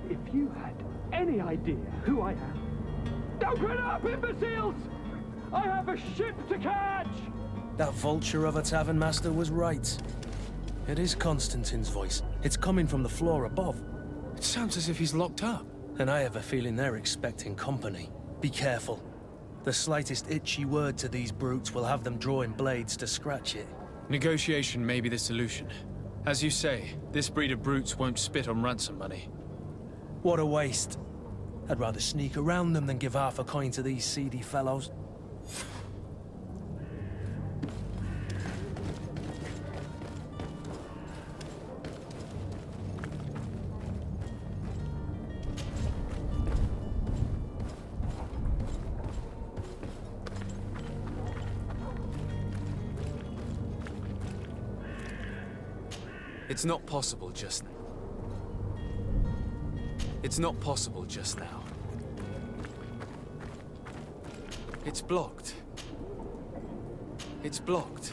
If you had any idea who I am... Open up, imbeciles! I have a ship to catch! That vulture of a tavern master was right. It is Constantine's voice. It's coming from the floor above. It sounds as if he's locked up. And I have a feeling they're expecting company. Be careful. The slightest itchy word to these brutes will have them drawing blades to scratch it. Negotiation may be the solution. As you say, this breed of brutes won't spit on ransom money. What a waste. I'd rather sneak around them than give half a coin to these seedy fellows. It's not possible just now. It's not possible just now. It's blocked. It's blocked.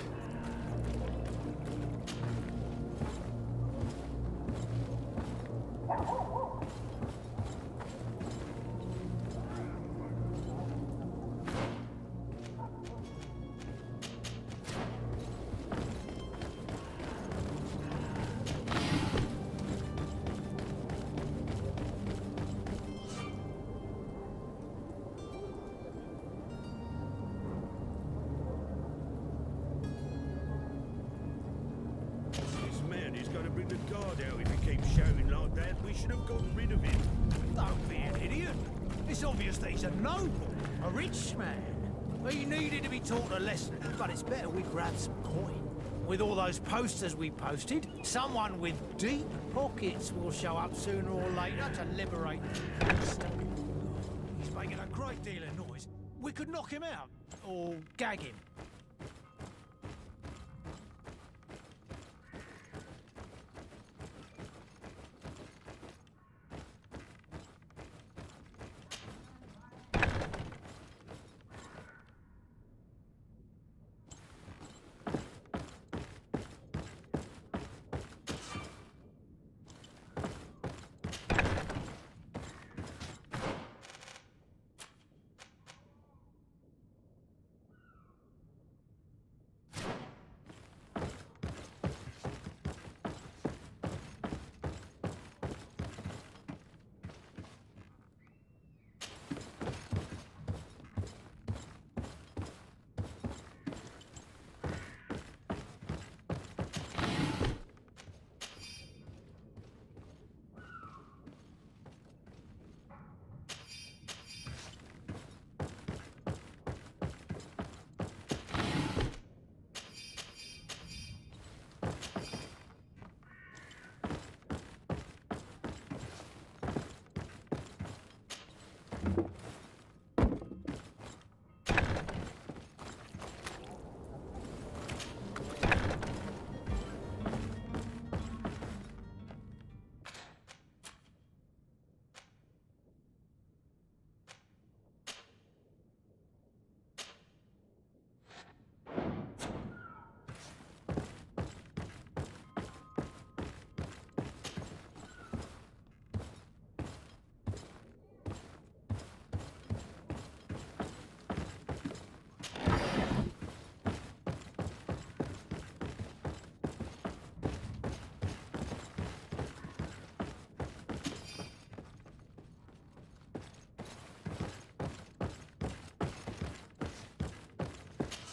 But it's better we grab some coin. With all those posters we posted, someone with deep pockets will show up sooner or later to liberate him. He's making a great deal of noise. We could knock him out, or gag him.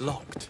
Locked.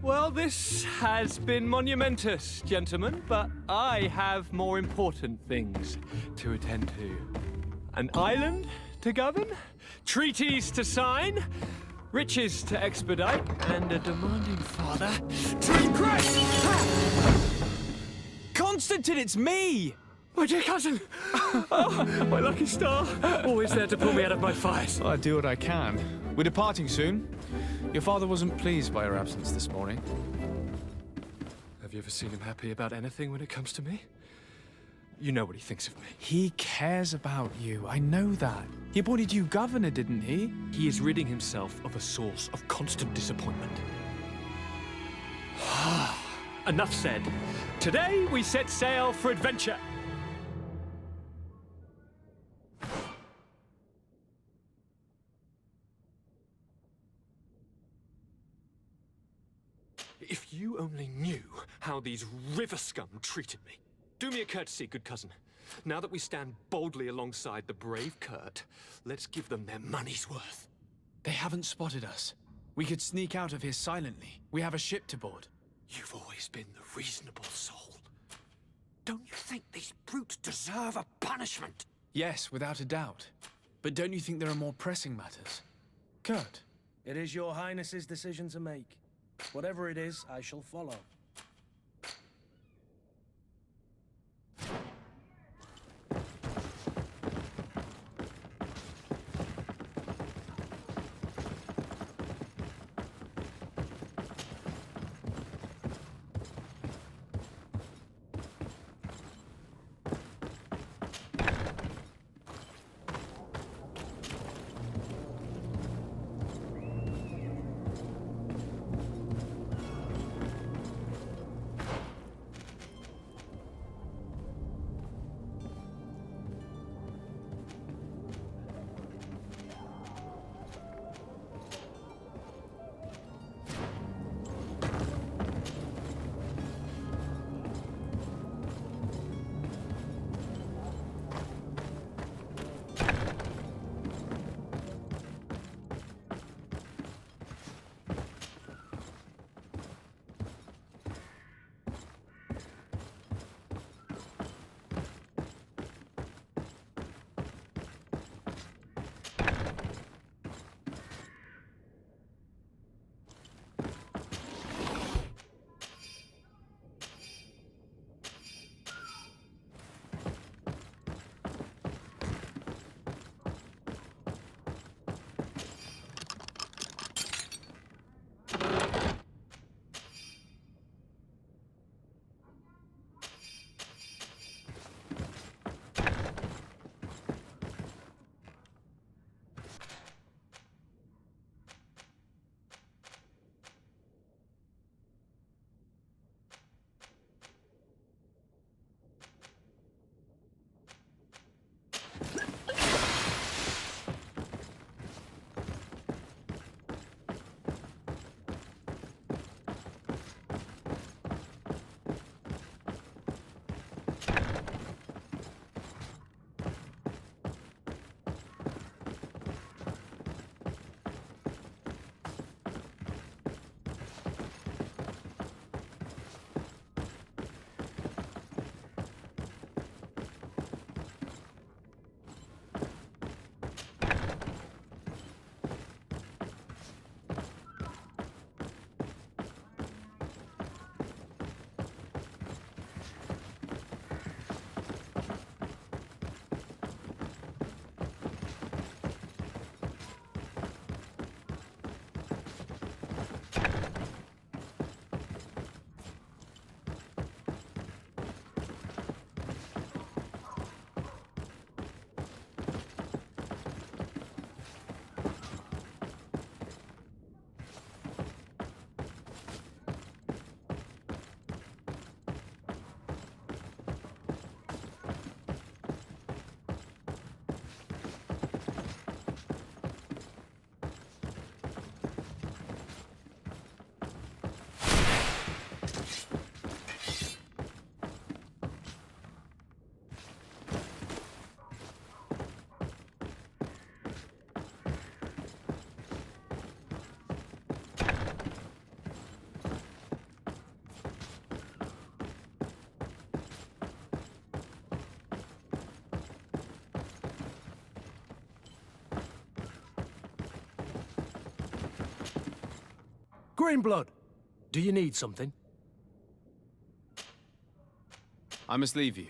Well, this has been monumentous, gentlemen, but I have more important things to attend to. An island to govern, treaties to sign, riches to expedite, and a demanding father to impress! Constantine, it's me! My dear cousin! Oh, my lucky star! Always there to pull me out of my fires. Well, I do what I can. We're departing soon. Your father wasn't pleased by your absence this morning. Have you ever seen him happy about anything when it comes to me? You know what he thinks of me. He cares about you, I know that. He appointed you governor, didn't he? He is ridding himself of a source of constant disappointment. Enough said. Today we set sail for adventure. If you only knew how these river scum treated me. Do me a courtesy, good cousin. Now that we stand boldly alongside the brave Kurt, let's give them their money's worth. They haven't spotted us. We could sneak out of here silently. We have a ship to board. You've always been the reasonable soul. Don't you think these brutes deserve a punishment? Yes, without a doubt. But don't you think there are more pressing matters? Kurt? It is your highness's decision to make. Whatever it is, I shall follow. Greenblood, do you need something? I must leave you.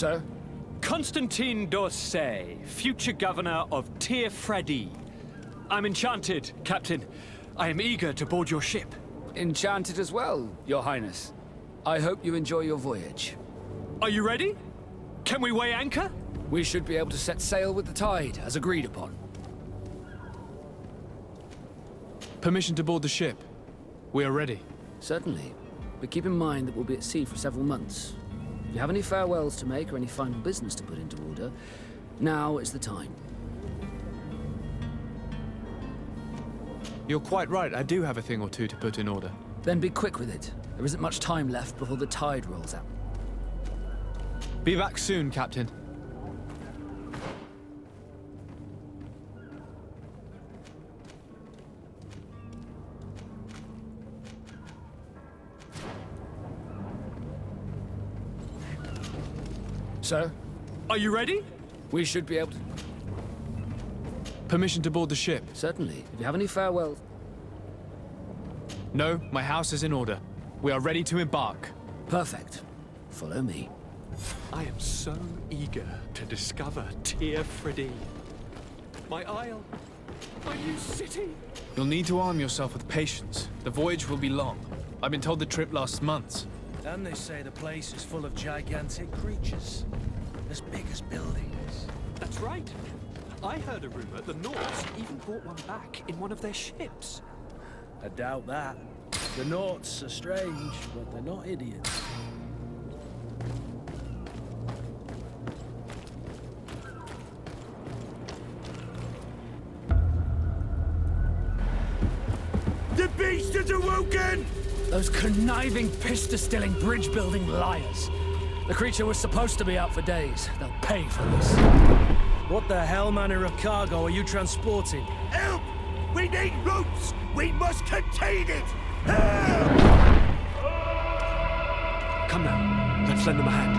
Sir? Constantine d'Orsay, future governor of Tir Fredi. I'm enchanted, Captain. I am eager to board your ship. Enchanted as well, Your Highness. I hope you enjoy your voyage. Are you ready? Can we weigh anchor? We should be able to set sail with the tide, as agreed upon. Permission to board the ship. We are ready. Certainly. But keep in mind that we'll be at sea for several months. If you have any farewells to make or any final business to put into order, now is the time. You're quite right, I do have a thing or two to put in order. Then be quick with it. There isn't much time left before the tide rolls out. Be back soon, Captain. Sir? Are you ready? We should be able to... Permission to board the ship. Certainly. If you have any farewells... No, my house is in order. We are ready to embark. Perfect. Follow me. I am so eager to discover Tir Fredi. My isle, my new city. You'll need to arm yourself with patience. The voyage will be long. I've been told the trip lasts months. And they say the place is full of gigantic creatures, as big as buildings. That's right. I heard a rumor the Nords even brought one back in one of their ships. I doubt that. The Nauts are strange, but they're not idiots. The beast has awoken! Those conniving, pista-stilling, bridge-building liars. The creature was supposed to be out for days. They'll pay for this. What the hell manner of cargo are you transporting? Help! We need ropes! We must contain it! Help! Come now, let's lend them a hand.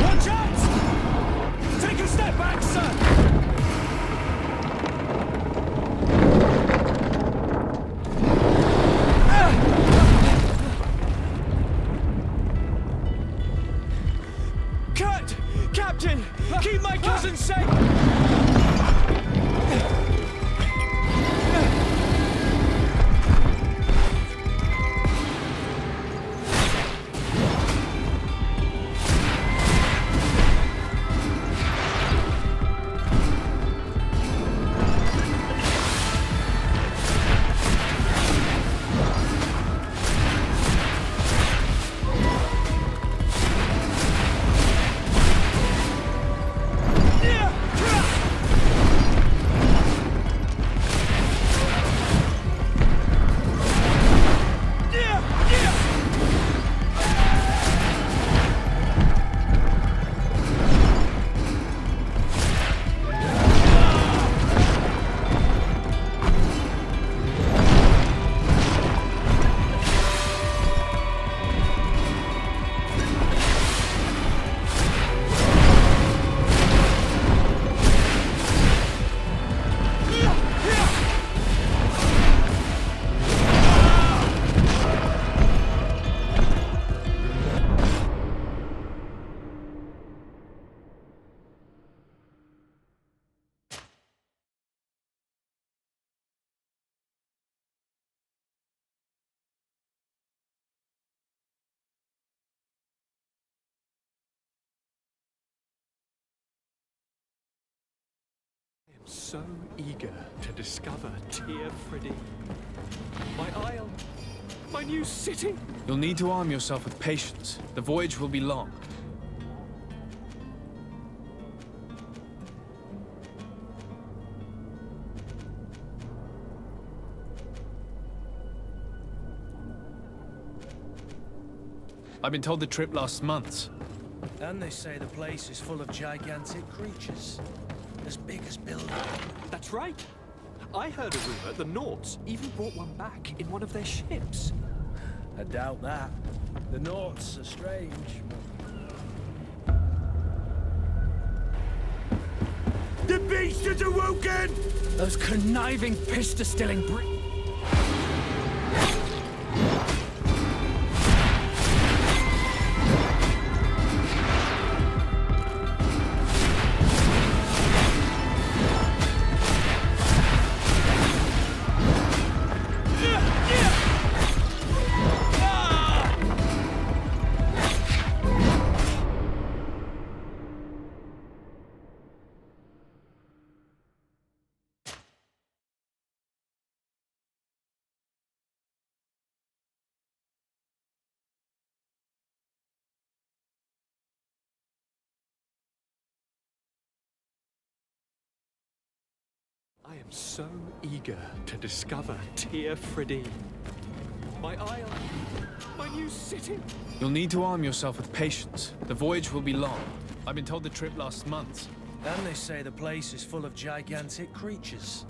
Watch out! Take a step back, sir! Captain! Keep my cousin safe! So eager to discover Tir Fredi. My isle, my new city. You'll need to arm yourself with patience. The voyage will be long. I've been told the trip lasts months. And they say the place is full of gigantic creatures, as big as buildings. That's right. I heard a rumor the Nords even brought one back in one of their ships. I doubt that. The Nauts are strange. The beast has awoken! Those conniving, piss-distilling I am so eager to discover Tear Fridee. My isle, my new city. You'll need to arm yourself with patience. The voyage will be long. I've been told the trip lasts months. And they say the place is full of gigantic creatures.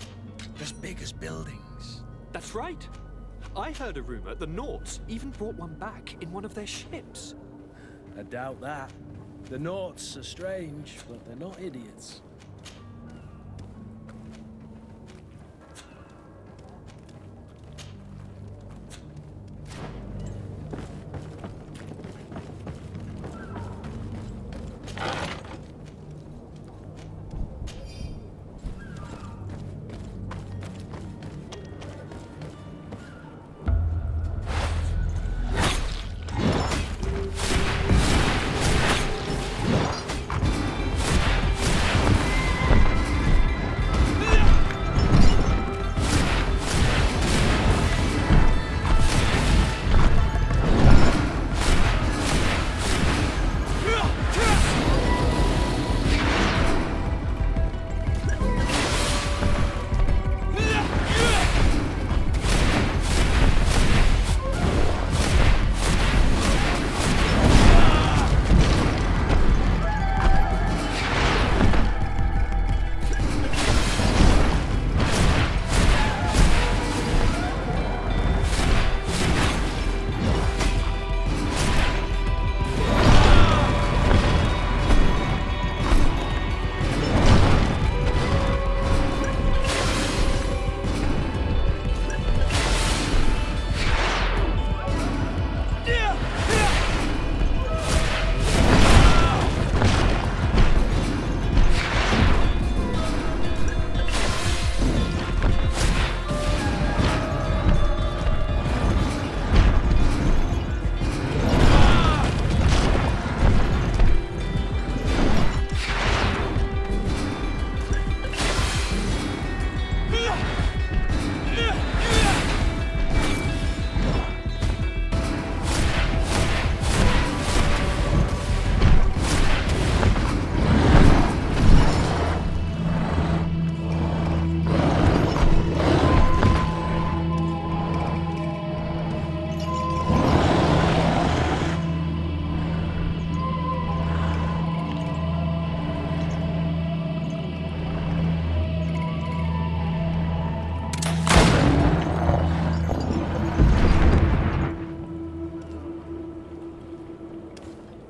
As big as buildings. That's right. I heard a rumor the Nauts even brought one back in one of their ships. I doubt that. The Nauts are strange, but they're not idiots.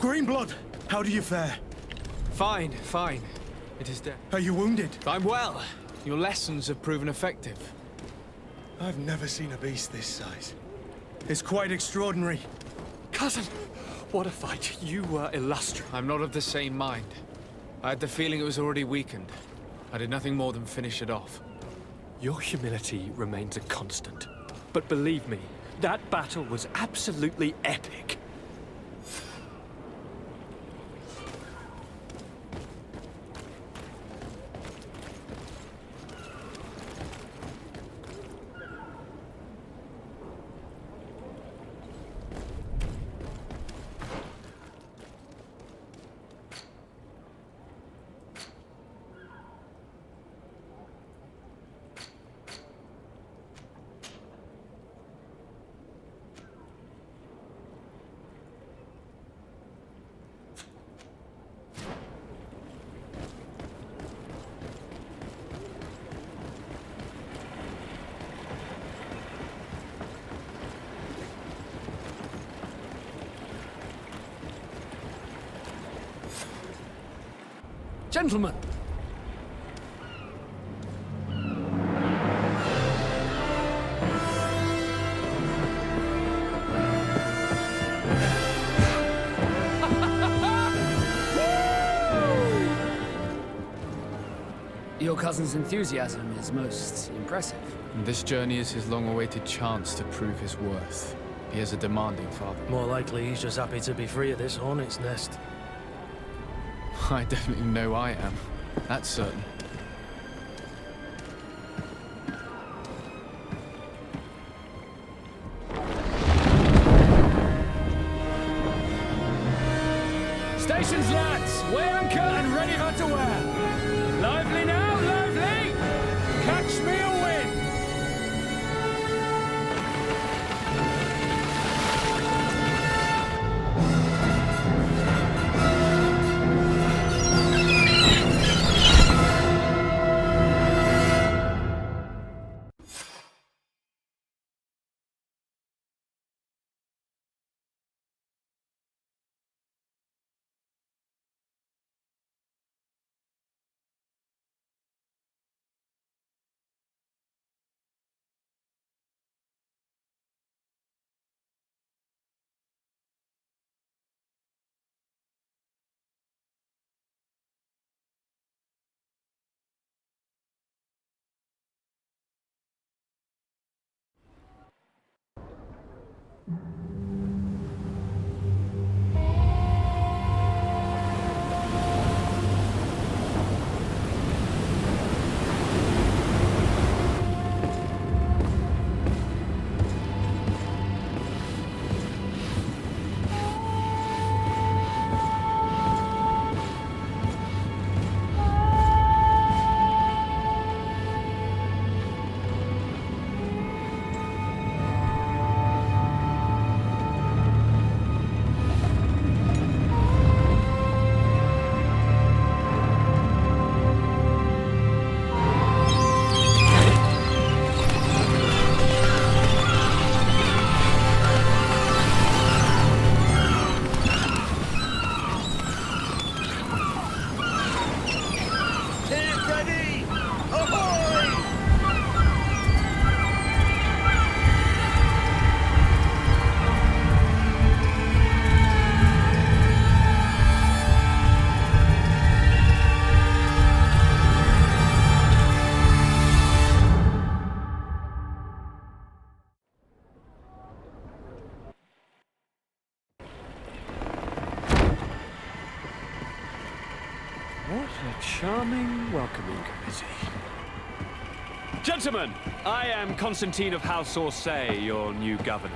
Greenblood, how do you fare? Fine, fine. It is dead. Are you wounded? I'm well. Your lessons have proven effective. I've never seen a beast this size. It's quite extraordinary. Cousin, what a fight. You were illustrious. I'm not of the same mind. I had the feeling it was already weakened. I did nothing more than finish it off. Your humility remains a constant. But believe me, that battle was absolutely epic. Gentlemen, Your cousin's enthusiasm is most impressive. This journey is his long-awaited chance to prove his worth. He is a demanding father. More likely he's just happy to be free of this hornet's nest. I definitely know I am. That's certain. Stations, lads! Weigh anchor and ready for to wear! Lively now, lively! Catch me a wind! What a charming welcoming committee. Gentlemen, I am Constantine of House Orsay, your new governor.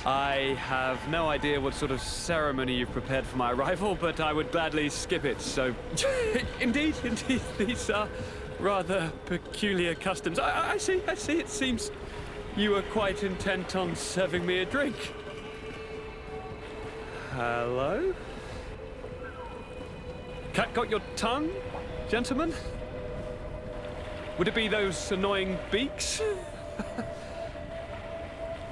I have no idea what sort of ceremony you've prepared for my arrival, but I would gladly skip it, so... Indeed, these are rather peculiar customs. I see, it seems you are quite intent on serving me a drink. Hello? Cat got your tongue, gentlemen? Would it be those annoying beaks?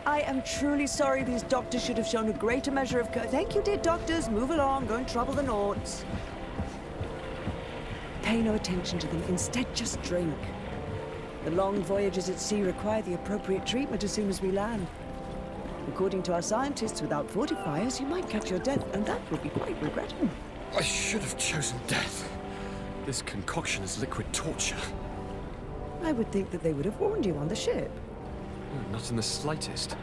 I am truly sorry. These doctors should have shown a greater measure of Thank you, dear doctors. Move along. Don't trouble the Nords. Pay no attention to them. Instead, just drink. The long voyages at sea require the appropriate treatment as soon as we land. According to our scientists, without fortifiers, you might catch your death, and that would be quite regrettable. I should have chosen death. This concoction is liquid torture. I would think that they would have warned you on the ship. Not in the slightest.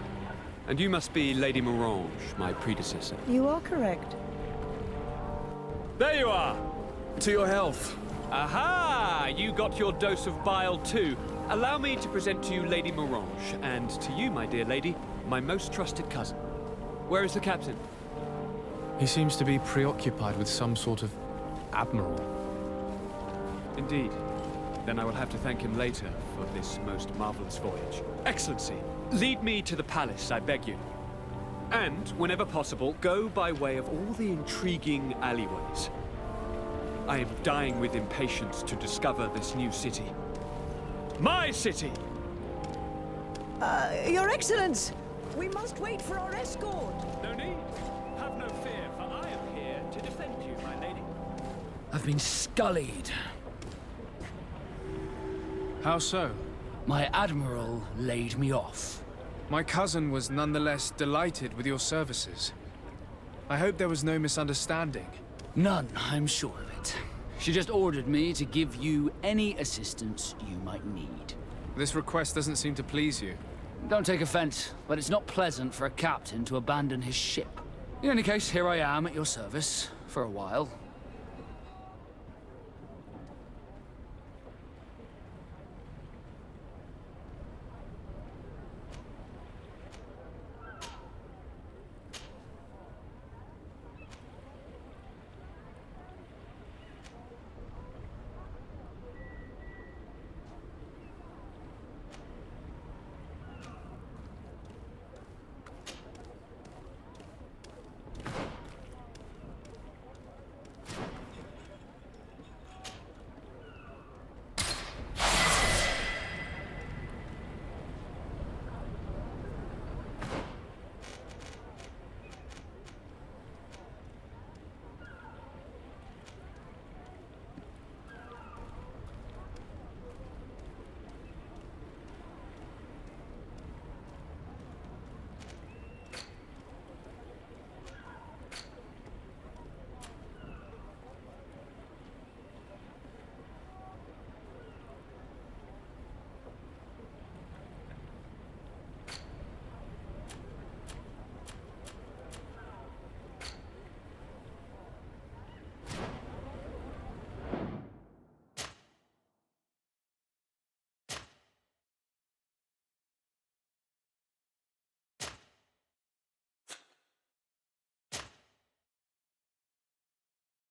And you must be Lady Morange, my predecessor. You are correct. There you are! To your health. Aha! You got your dose of bile too. Allow me to present to you Lady Morange, and to you, my dear lady, my most trusted cousin. Where is the captain? He seems to be preoccupied with some sort of admiral. Indeed. Then I will have to thank him later for this most marvelous voyage. Excellency, lead me to the palace, I beg you. And, whenever possible, go by way of all the intriguing alleyways. I am dying with impatience to discover this new city. My city! Your Excellence! We must wait for our escort! No need. Have no fear, for I am here to defend you, my lady. I've been scullied. How so? My admiral laid me off. My cousin was nonetheless delighted with your services. I hope there was no misunderstanding. None, I'm sure of it. She just ordered me to give you any assistance you might need. This request doesn't seem to please you. Don't take offense, but it's not pleasant for a captain to abandon his ship. In any case, here I am at your service, for a while.